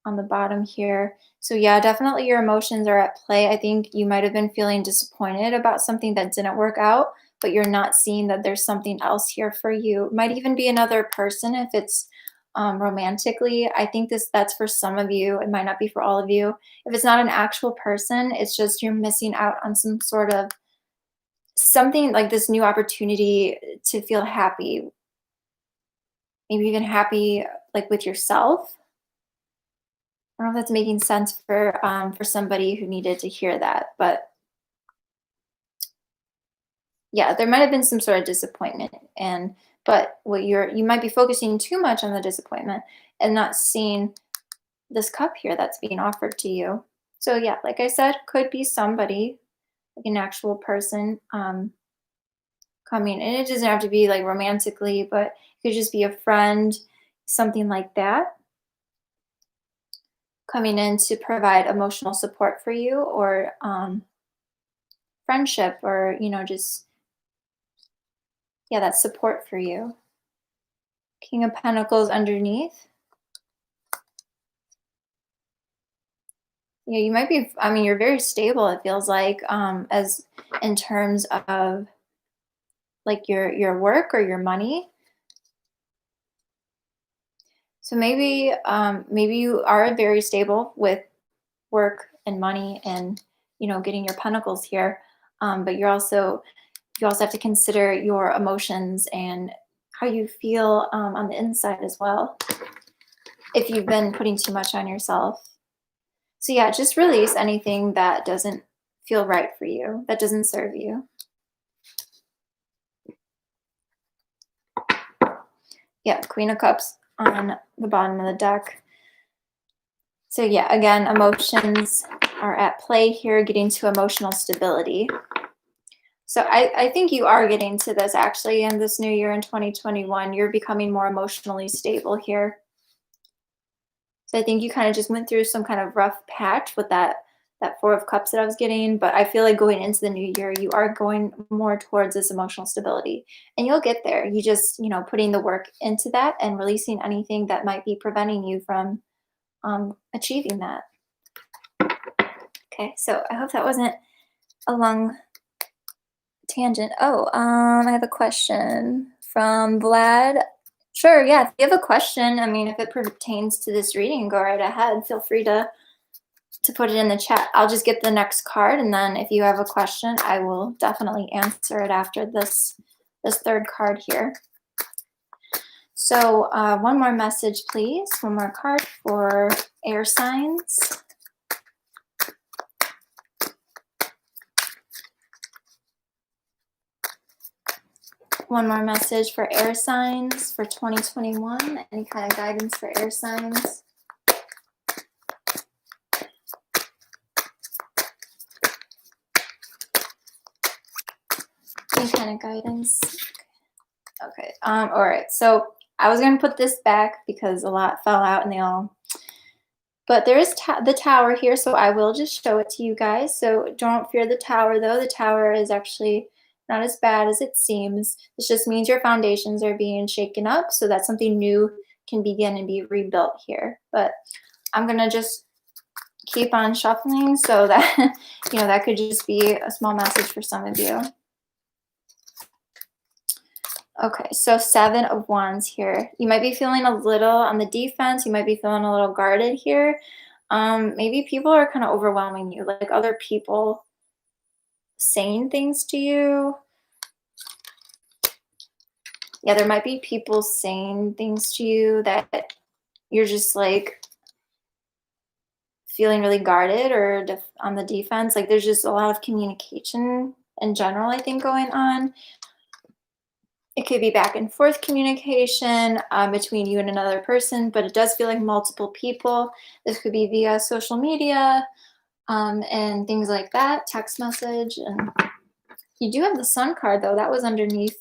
on the bottom here. So yeah, definitely your emotions are at play. I think you might have been feeling disappointed about something that didn't work out, but you're not seeing that there's something else here for you. It might even be another person if it's romantically. I think that's for some of you. It might not be for all of you. If it's not an actual person, it's just you're missing out on some sort of something like this new opportunity to feel happy. Maybe even happy like with yourself. I don't know if that's making sense for somebody who needed to hear that, but yeah, there might have been some sort of disappointment, but you might be focusing too much on the disappointment and not seeing this cup here that's being offered to you. So yeah, like I said, could be somebody, like an actual person, coming, and it doesn't have to be like romantically, but it could just be a friend, something like that, coming in to provide emotional support for you, or friendship, or just that support for you. King of Pentacles underneath. Yeah, you might be, you're very stable, it feels like, as in terms of like your work or your money. So maybe you are very stable with work and money and getting your pentacles here, but you also have to consider your emotions and how you feel on the inside as well, if you've been putting too much on yourself. So yeah, just release anything that doesn't feel right for you, that doesn't serve you. Yeah, Queen of Cups on the bottom of the deck. So yeah, again, emotions are at play here, getting to emotional stability. So I think you are getting to this actually in this new year in 2021. You're becoming more emotionally stable here. So I think you kind of just went through some kind of rough patch with that that Four of Cups that I was getting, but I feel like going into the new year, you are going more towards this emotional stability, and you'll get there. You just, putting the work into that and releasing anything that might be preventing you from achieving that. Okay, so I hope that wasn't a long tangent. Oh, I have a question from Vlad. Sure, yeah. If you have a question, I mean, if it pertains to this reading, go right ahead. Feel free to put it in the chat. I'll just get the next card, and then if you have a question, I will definitely answer it after this third card here. So one more message, please. One more card for air signs. One more message for air signs for 2021. Any kind of guidance for air signs? Any kind of guidance? Okay. All right. So I was going to put this back because a lot fell out and they all. But there is the tower here, so I will just show it to you guys. So don't fear the tower, though. The tower is actually not as bad as it seems. This just means your foundations are being shaken up so that something new can begin and be rebuilt here. But I'm going to just keep on shuffling so that, that could just be a small message for some of you. Okay, so 7 of Wands here. You might be feeling a little on the defense. You might be feeling a little guarded here. Maybe people are kind of overwhelming you, like other people saying things to you. Yeah, there might be people saying things to you that you're just like feeling really guarded or on the defense. Like there's just a lot of communication in general, I think, going on. It could be back and forth communication between you and another person, but it does feel like multiple people. This could be via social media and things like that, text message. And you do have the Sun card, though. That was underneath.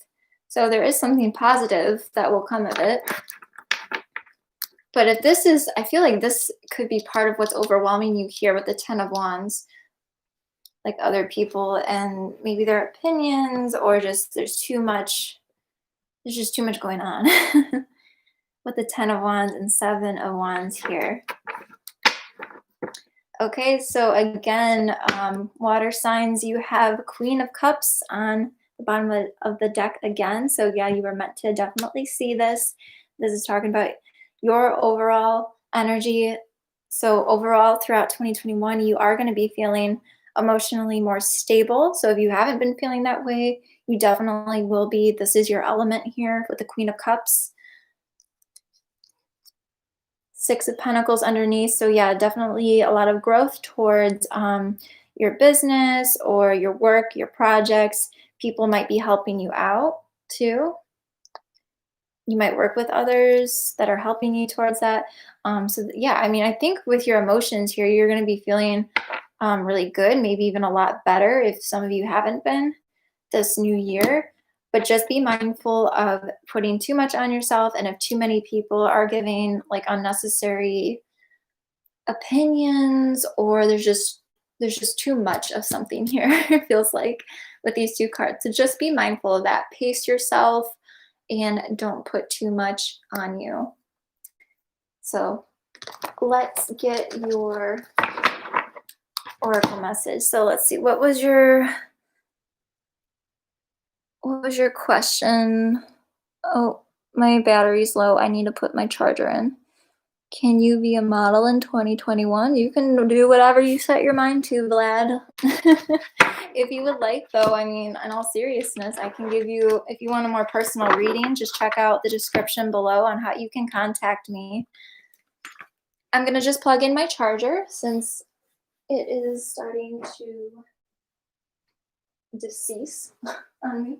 So there is something positive that will come of it. But if this is, I feel like this could be part of what's overwhelming you here with the 10 of Wands. Like other people and maybe their opinions, or just there's just too much going on with the 10 of Wands and 7 of Wands here. Okay, so again, water signs, you have Queen of Cups on the bottom of the deck again. So yeah, you were meant to definitely see this. This is talking about your overall energy. So overall, throughout 2021, you are going to be feeling emotionally more stable. So if you haven't been feeling that way, you definitely will be. This is your element here with the Queen of Cups. 6 of Pentacles underneath. So yeah, definitely a lot of growth towards your business or your work, your projects. People might be helping you out too. You might work with others that are helping you towards that. So yeah, I mean, I think with your emotions here, you're going to be feeling really good, maybe even a lot better if some of you haven't been this new year. But just be mindful of putting too much on yourself, and if too many people are giving like unnecessary opinions, or there's just too much of something here, it feels like, with these two cards. So just be mindful of that. Pace yourself and don't put too much on you. So let's get your oracle message. So let's see, what was your question? Oh, my battery's low. I need to put my charger in. Can you be a model in 2021? You can do whatever you set your mind to, Vlad. If you would like, though, I mean, in all seriousness, I can give you, if you want a more personal reading, just check out the description below on how you can contact me. I'm going to just plug in my charger since it is starting to decease on me.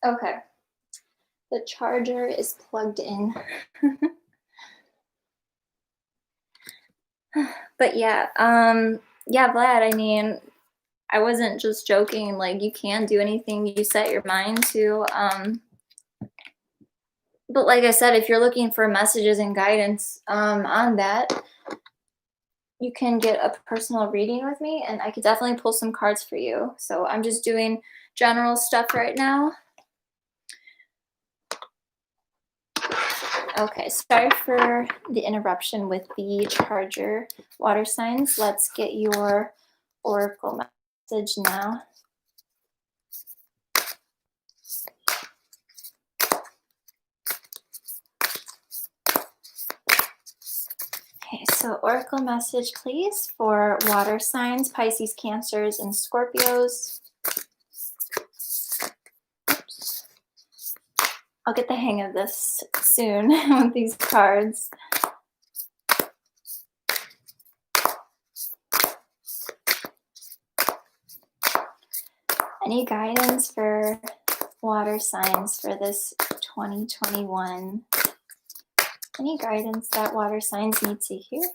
Okay, the charger is plugged in. But yeah, Vlad, I mean, I wasn't just joking, like, you can do anything you set your mind to, but like I said, if you're looking for messages and guidance, on that, you can get a personal reading with me, and I could definitely pull some cards for you. So I'm just doing general stuff right now. Okay, sorry for the interruption with the charger. Water signs, let's get your oracle message now. Okay, so oracle message, please, for water signs, Pisces, Cancers, and Scorpios. Oops. I'll get the hang of this soon with these cards. Any guidance for water signs for this 2021? Any guidance that water signs need to hear?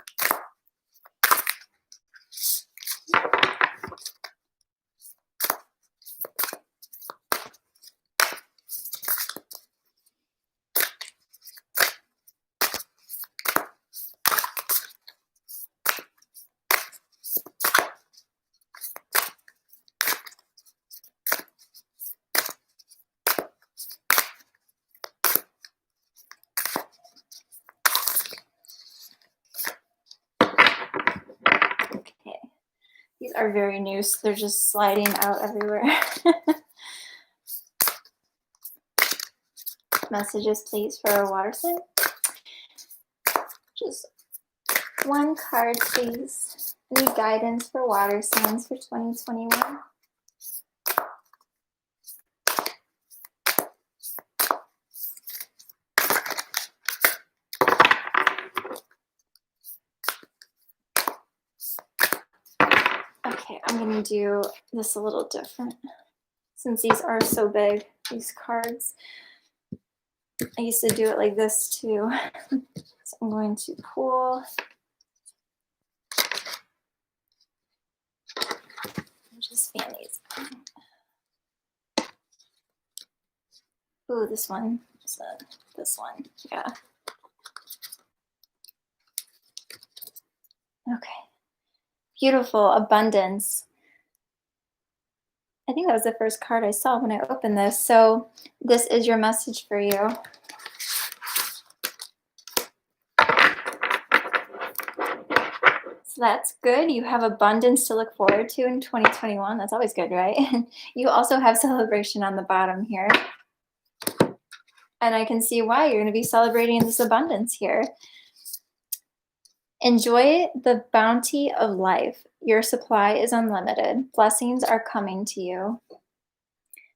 Okay, these are very new, so they're just sliding out everywhere. Messages, please, for a water sign. Just one card, please. Any guidance for water signs for 2021? Okay, I'm going to do this a little different since these are so big, these cards. I used to do it like this too. So I'm going to pull. Just fan these. Ooh, this one. So this one, yeah. Okay. Beautiful abundance. I think that was the first card I saw when I opened this. So this is your message for you. So that's good. You have abundance to look forward to in 2021. That's always good, right? You also have celebration on the bottom here. And I can see why you're going to be celebrating this abundance here. Enjoy the bounty of life. Your supply is unlimited. Blessings are coming to you.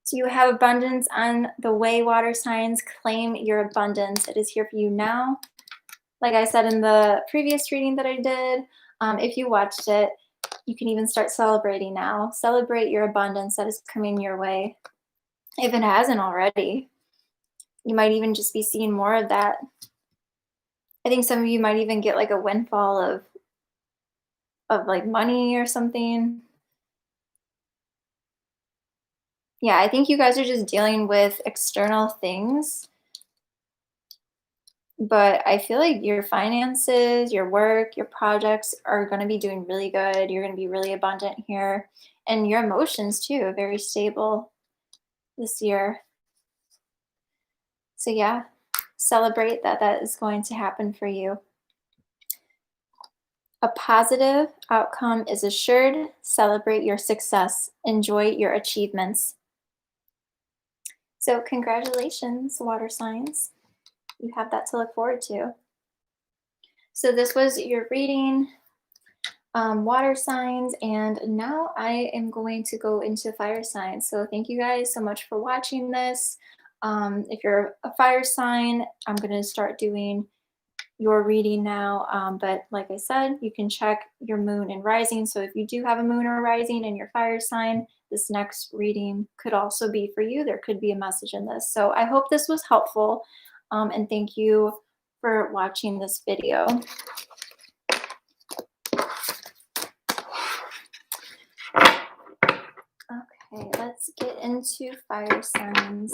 So you have abundance on the way, water signs. Claim your abundance. It is here for you now. Like I said in the previous reading that I did, if you watched it, you can even start celebrating now. Celebrate your abundance that is coming your way. If it hasn't already, you might even just be seeing more of that. I think some of you might even get like a windfall of like money or something. Yeah, I think you guys are just dealing with external things. But I feel like your finances, your work, your projects are going to be doing really good. You're going to be really abundant here. And your emotions too, are very stable this year. So yeah, celebrate that that is going to happen for you. A positive outcome is assured. Celebrate your success. Enjoy your achievements. So congratulations, water signs. You have that to look forward to. So this was your reading, water signs, and now I am going to go into fire signs. So thank you guys so much for watching this. If you're a fire sign, I'm going to start doing your reading now. But like I said, you can check your moon and rising. So if you do have a moon or rising in your fire sign, this next reading could also be for you. There could be a message in this. So I hope this was helpful. And thank you for watching this video. Okay, let's get into fire signs.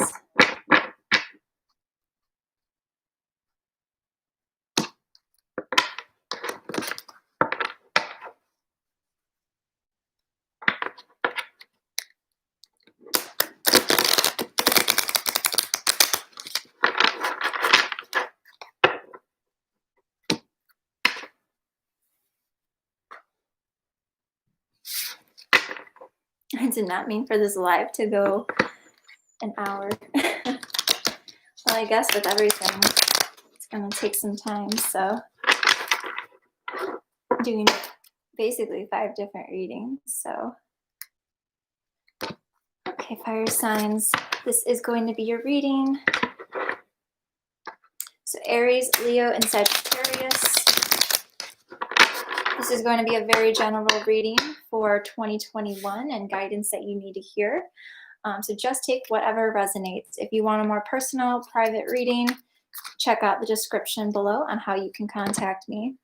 I did not mean for this live to go an hour. Well, I guess with everything, it's gonna take some time, so doing basically 5 different readings, so. Okay, fire signs, this is going to be your reading. So Aries, Leo, and Sagittarius. This is going to be a very general reading for 2021 and guidance that you need to hear. So just take whatever resonates. If you want a more personal, private reading, check out the description below on how you can contact me.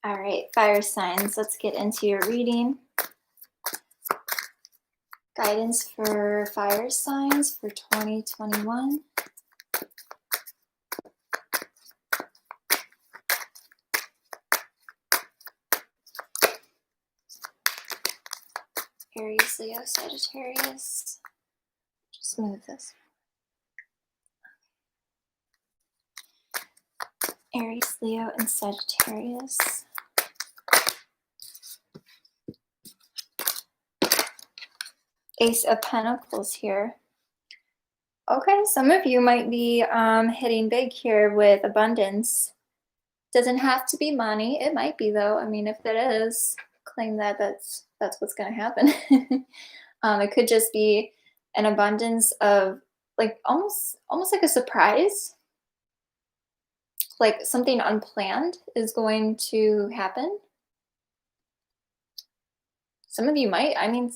All right, fire signs, let's get into your reading. Guidance for fire signs for 2021. Aries, Leo, Sagittarius. Just move this. Aries, Leo, and Sagittarius. Ace of Pentacles here. Okay, some of you might be hitting big here with abundance. Doesn't have to be money. It might be though. I mean, if it is, claim that that's what's going to happen. It could just be an abundance of like almost like a surprise. Like something unplanned is going to happen. Some of you might, I mean,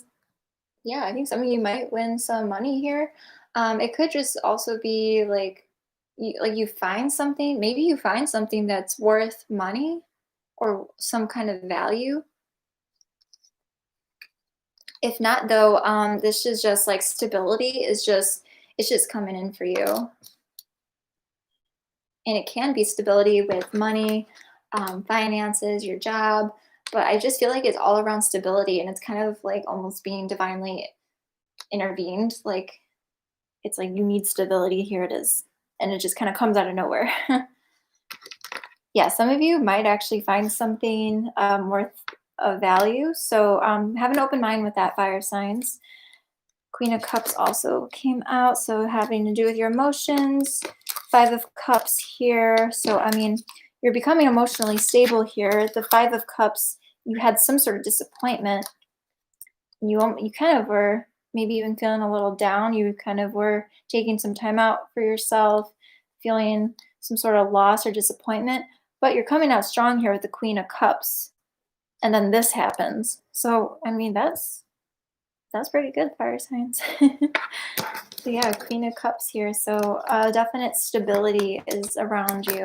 yeah, I think some of you might win some money here. It could just also be like you find something, maybe you find something that's worth money or some kind of value. If not though, this is just like stability it's just coming in for you. And it can be stability with money, finances, your job, but I just feel like it's all around stability, and it's kind of like almost being divinely intervened. Like it's like you need stability, here it is, and it just kind of comes out of nowhere. Yeah, some of you might actually find something worth of value, so have an open mind with that, fire signs. Queen of Cups also came out, so having to do with your emotions. 5 of Cups here, so I mean, you're becoming emotionally stable here. The 5 of Cups, you had some sort of disappointment. You kind of were maybe even feeling a little down. You kind of were taking some time out for yourself, feeling some sort of loss or disappointment, but you're coming out strong here with the Queen of Cups. And then this happens. So, I mean, that's pretty good, fire signs. So yeah, Queen of Cups here. So definite stability is around you.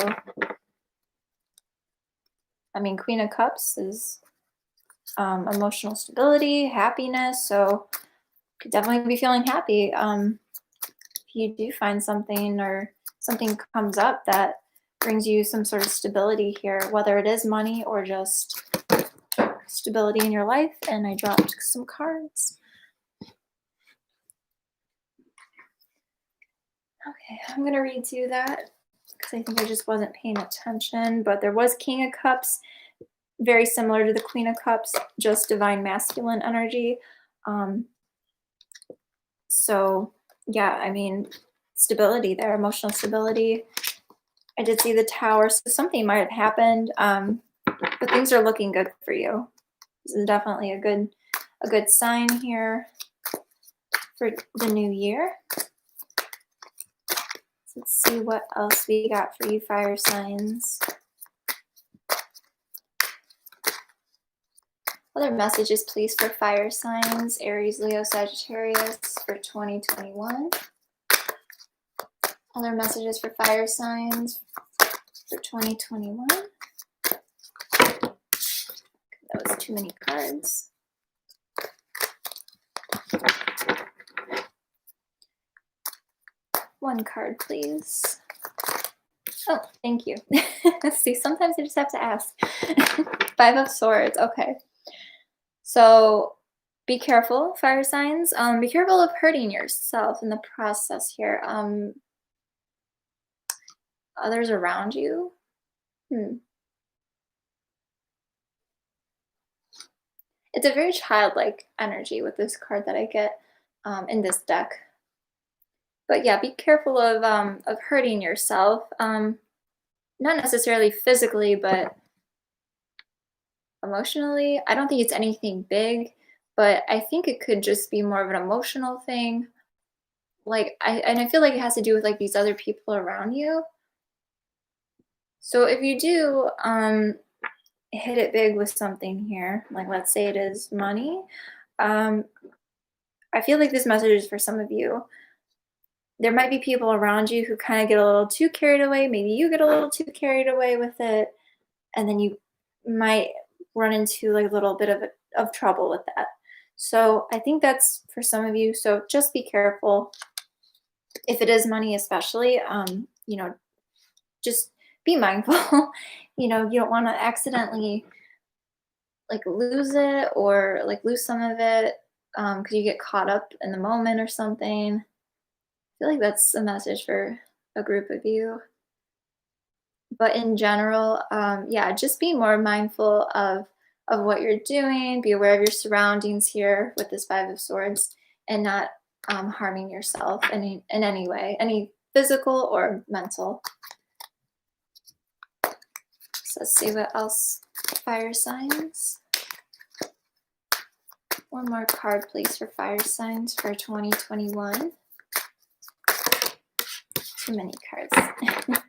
I mean, Queen of Cups is emotional stability, happiness. So you could definitely be feeling happy. If you do find something or something comes up that brings you some sort of stability here, whether it is money or just stability in your life. And I dropped some cards. Okay, I'm going to read you that because I think I just wasn't paying attention. But there was King of Cups, very similar to the Queen of Cups, just divine masculine energy. So, yeah, I mean, stability there, emotional stability. I did see the Tower, so something might have happened, but things are looking good for you. This is definitely a good sign here for the new year. Let's see what else we got for you, fire signs. Other messages, please, for fire signs, Aries, Leo, Sagittarius for 2021. Other messages for fire signs for 2021. That was too many cards. One card, please. Oh, thank you. See, sometimes I just have to ask. Five of Swords. Okay. So be careful, fire signs. Be careful of hurting yourself in the process here. Others around you. It's a very childlike energy with this card that I get in this deck. But yeah, be careful of hurting yourself. Not necessarily physically, but emotionally. I don't think it's anything big, but I think it could just be more of an emotional thing. Like I feel like it has to do with like these other people around you. So if you do hit it big with something here, like let's say it is money, I feel like this message is for some of you. There might be people around you who kind of get a little too carried away. Maybe you get a little too carried away with it, and then you might run into like a little bit of trouble with that. So I think that's for some of you. So just be careful. If it is money, especially, just be mindful. You don't want to accidentally like lose it or like lose some of it because you get caught up in the moment or something. I feel like that's a message for a group of you. But in general, yeah, just be more mindful of what you're doing. Be aware of your surroundings here with this Five of Swords, and not harming yourself in any way, any physical or mental. So let's see what else. Fire signs. One more card, please, for fire signs for 2021. Too many cards.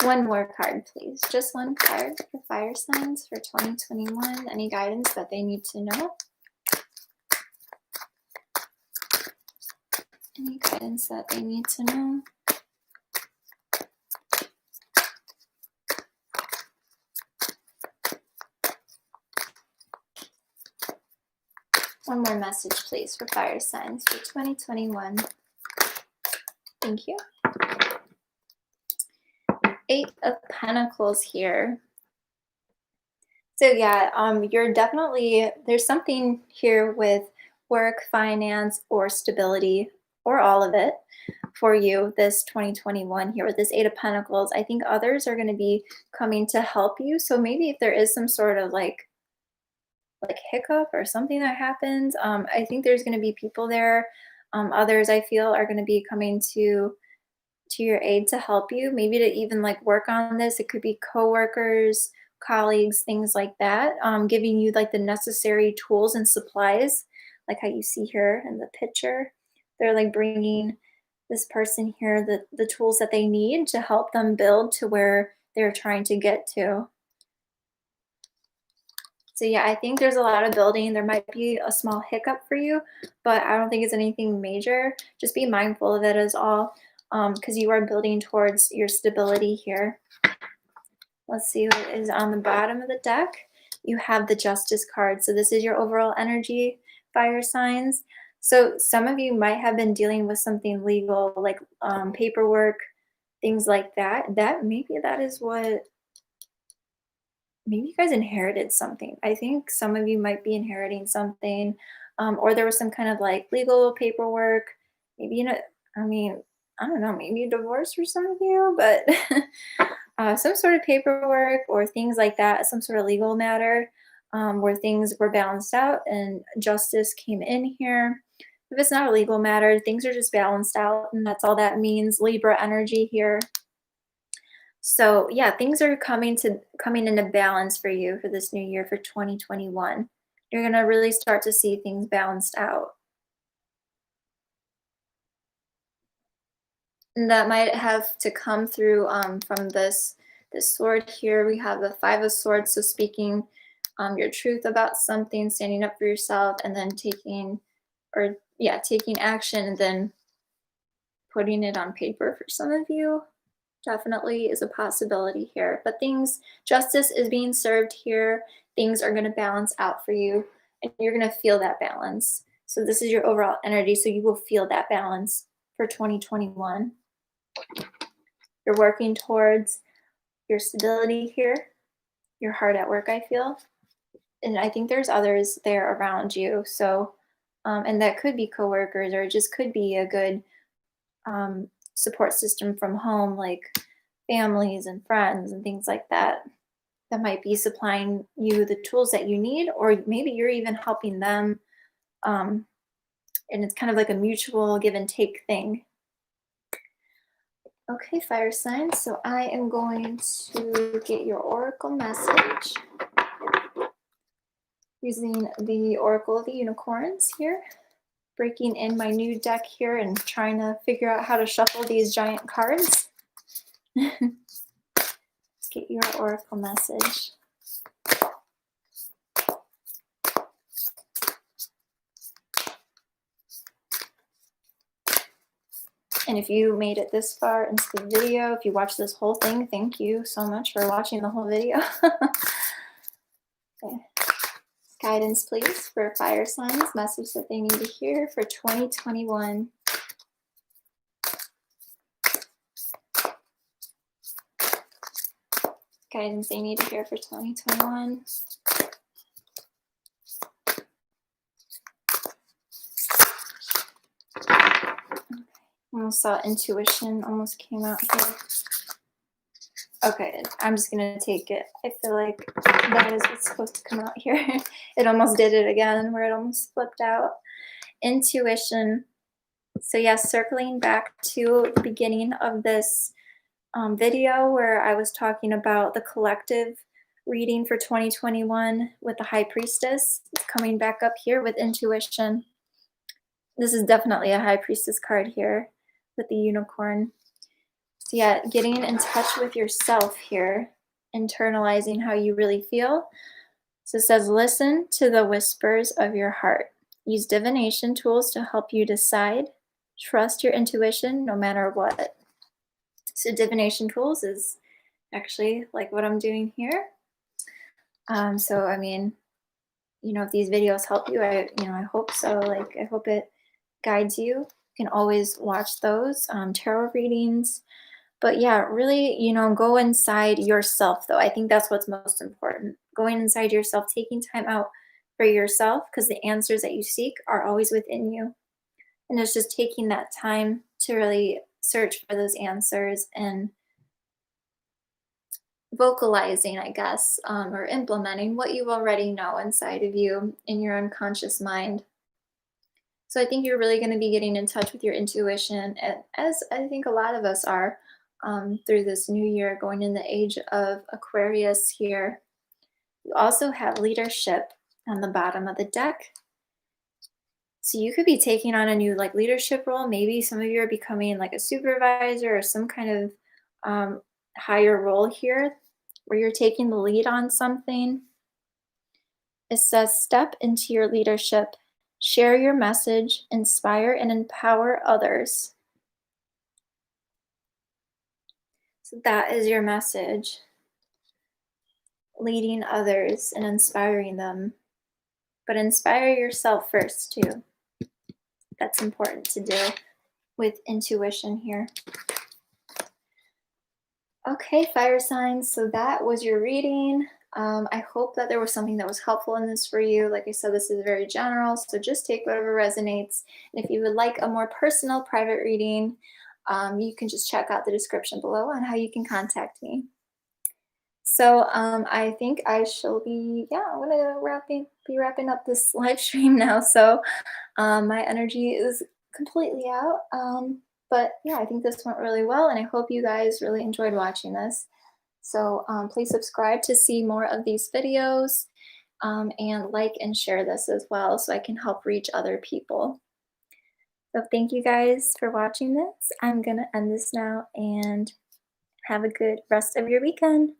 One more card, please. Just one card for fire signs for 2021. Any guidance that they need to know? Any guidance that they need to know? One more message, please, for fire signs for 2021. Thank you. Eight of Pentacles here. So yeah, you're definitely, there's something here with work, finance, or stability, or all of it for you this 2021 here with this Eight of Pentacles. I think others are going to be coming to help you. So maybe if there is some sort of like hiccup or something that happens, I think there's going to be people there. Others I feel are going to be coming to your aid to help you, maybe to even like work on this. It could be coworkers, colleagues, things like that, giving you like the necessary tools and supplies, like how you see here in the picture. They're like bringing this person here the tools that they need to help them build to where they're trying to get to. So yeah, I think there's a lot of building. There might be a small hiccup for you, but I don't think it's anything major. Just be mindful of it as all, because you are building towards your stability here. Let's see what is on the bottom of the deck. You have the Justice card. So this is your overall energy, fire signs. So some of you might have been dealing with something legal, like paperwork, things like that. Maybe that is what, maybe you guys inherited something. I think some of you might be inheriting something, or there was some kind of like legal paperwork. Maybe, I mean, I don't know, maybe a divorce for some of you, but some sort of paperwork or things like that, some sort of legal matter where things were balanced out and justice came in here. If it's not a legal matter, things are just balanced out, and that's all that means. Libra energy here. So yeah, things are coming into balance for you for this new year for 2021. You're gonna really start to see things balanced out. And that might have to come through from this sword here. We have the Five of Swords, so speaking your truth about something, standing up for yourself, and then taking action, and then putting it on paper for some of you definitely is a possibility here. But justice is being served here. Things are going to balance out for you, and you're going to feel that balance. So this is your overall energy, so you will feel that balance for 2021. You're working towards your stability here. You're hard at work, I feel. And I think there's others there around you. So, and that could be coworkers, or it just could be a good support system from home, like families and friends and things like that, that might be supplying you the tools that you need, or maybe you're even helping them. And it's kind of like a mutual give and take thing. Okay, fire signs. So I am going to get your oracle message using the Oracle of the Unicorns here. Breaking in my new deck here and trying to figure out how to shuffle these giant cards. Let's get your oracle message. And if you made it this far into the video, if you watched this whole thing, thank you so much for watching the whole video. Okay. Guidance, please, for fire signs, message that they need to hear for 2021. Guidance they need to hear for 2021. Almost saw intuition almost came out here. Okay, I'm just gonna take it. I feel like that is what's supposed to come out here. It almost did it again, where it almost flipped out. Intuition. So yes, circling back to the beginning of this video where I was talking about the collective reading for 2021 with the High Priestess. It's coming back up here with intuition. This is definitely a High Priestess card here with the unicorn. So yeah, getting in touch with yourself here, internalizing how you really feel. So it says, listen to the whispers of your heart. Use divination tools to help you decide. Trust your intuition no matter what. So divination tools is actually like what I'm doing here. So I mean, if these videos help you, I hope so. Like, I hope it guides you. You can always watch those tarot readings. But yeah, really, go inside yourself, though. I think that's what's most important. Going inside yourself, taking time out for yourself, because the answers that you seek are always within you. And it's just taking that time to really search for those answers and vocalizing, I guess, or implementing what you already know inside of you in your unconscious mind. So I think you're really going to be getting in touch with your intuition, as I think a lot of us are through this new year, going in the age of Aquarius here. You also have leadership on the bottom of the deck. So you could be taking on a new leadership role. Maybe some of you are becoming like a supervisor or some kind of higher role here where you're taking the lead on something. It says, step into your leadership, share your message, inspire and empower others. So that is your message, leading others and inspiring them. But inspire yourself first too. That's important to do with intuition here. Okay, fire signs, so that was your reading. I hope that there was something that was helpful in this for you. Like I said, this is very general, so just take whatever resonates. And if you would like a more personal private reading, you can just check out the description below on how you can contact me. So I think I shall be, I'm gonna be wrapping up this live stream now. So my energy is completely out. But yeah, I think this went really well, and I hope you guys really enjoyed watching this. So please subscribe to see more of these videos, and like and share this as well so I can help reach other people. So thank you guys for watching this. I'm gonna end this now and have a good rest of your weekend.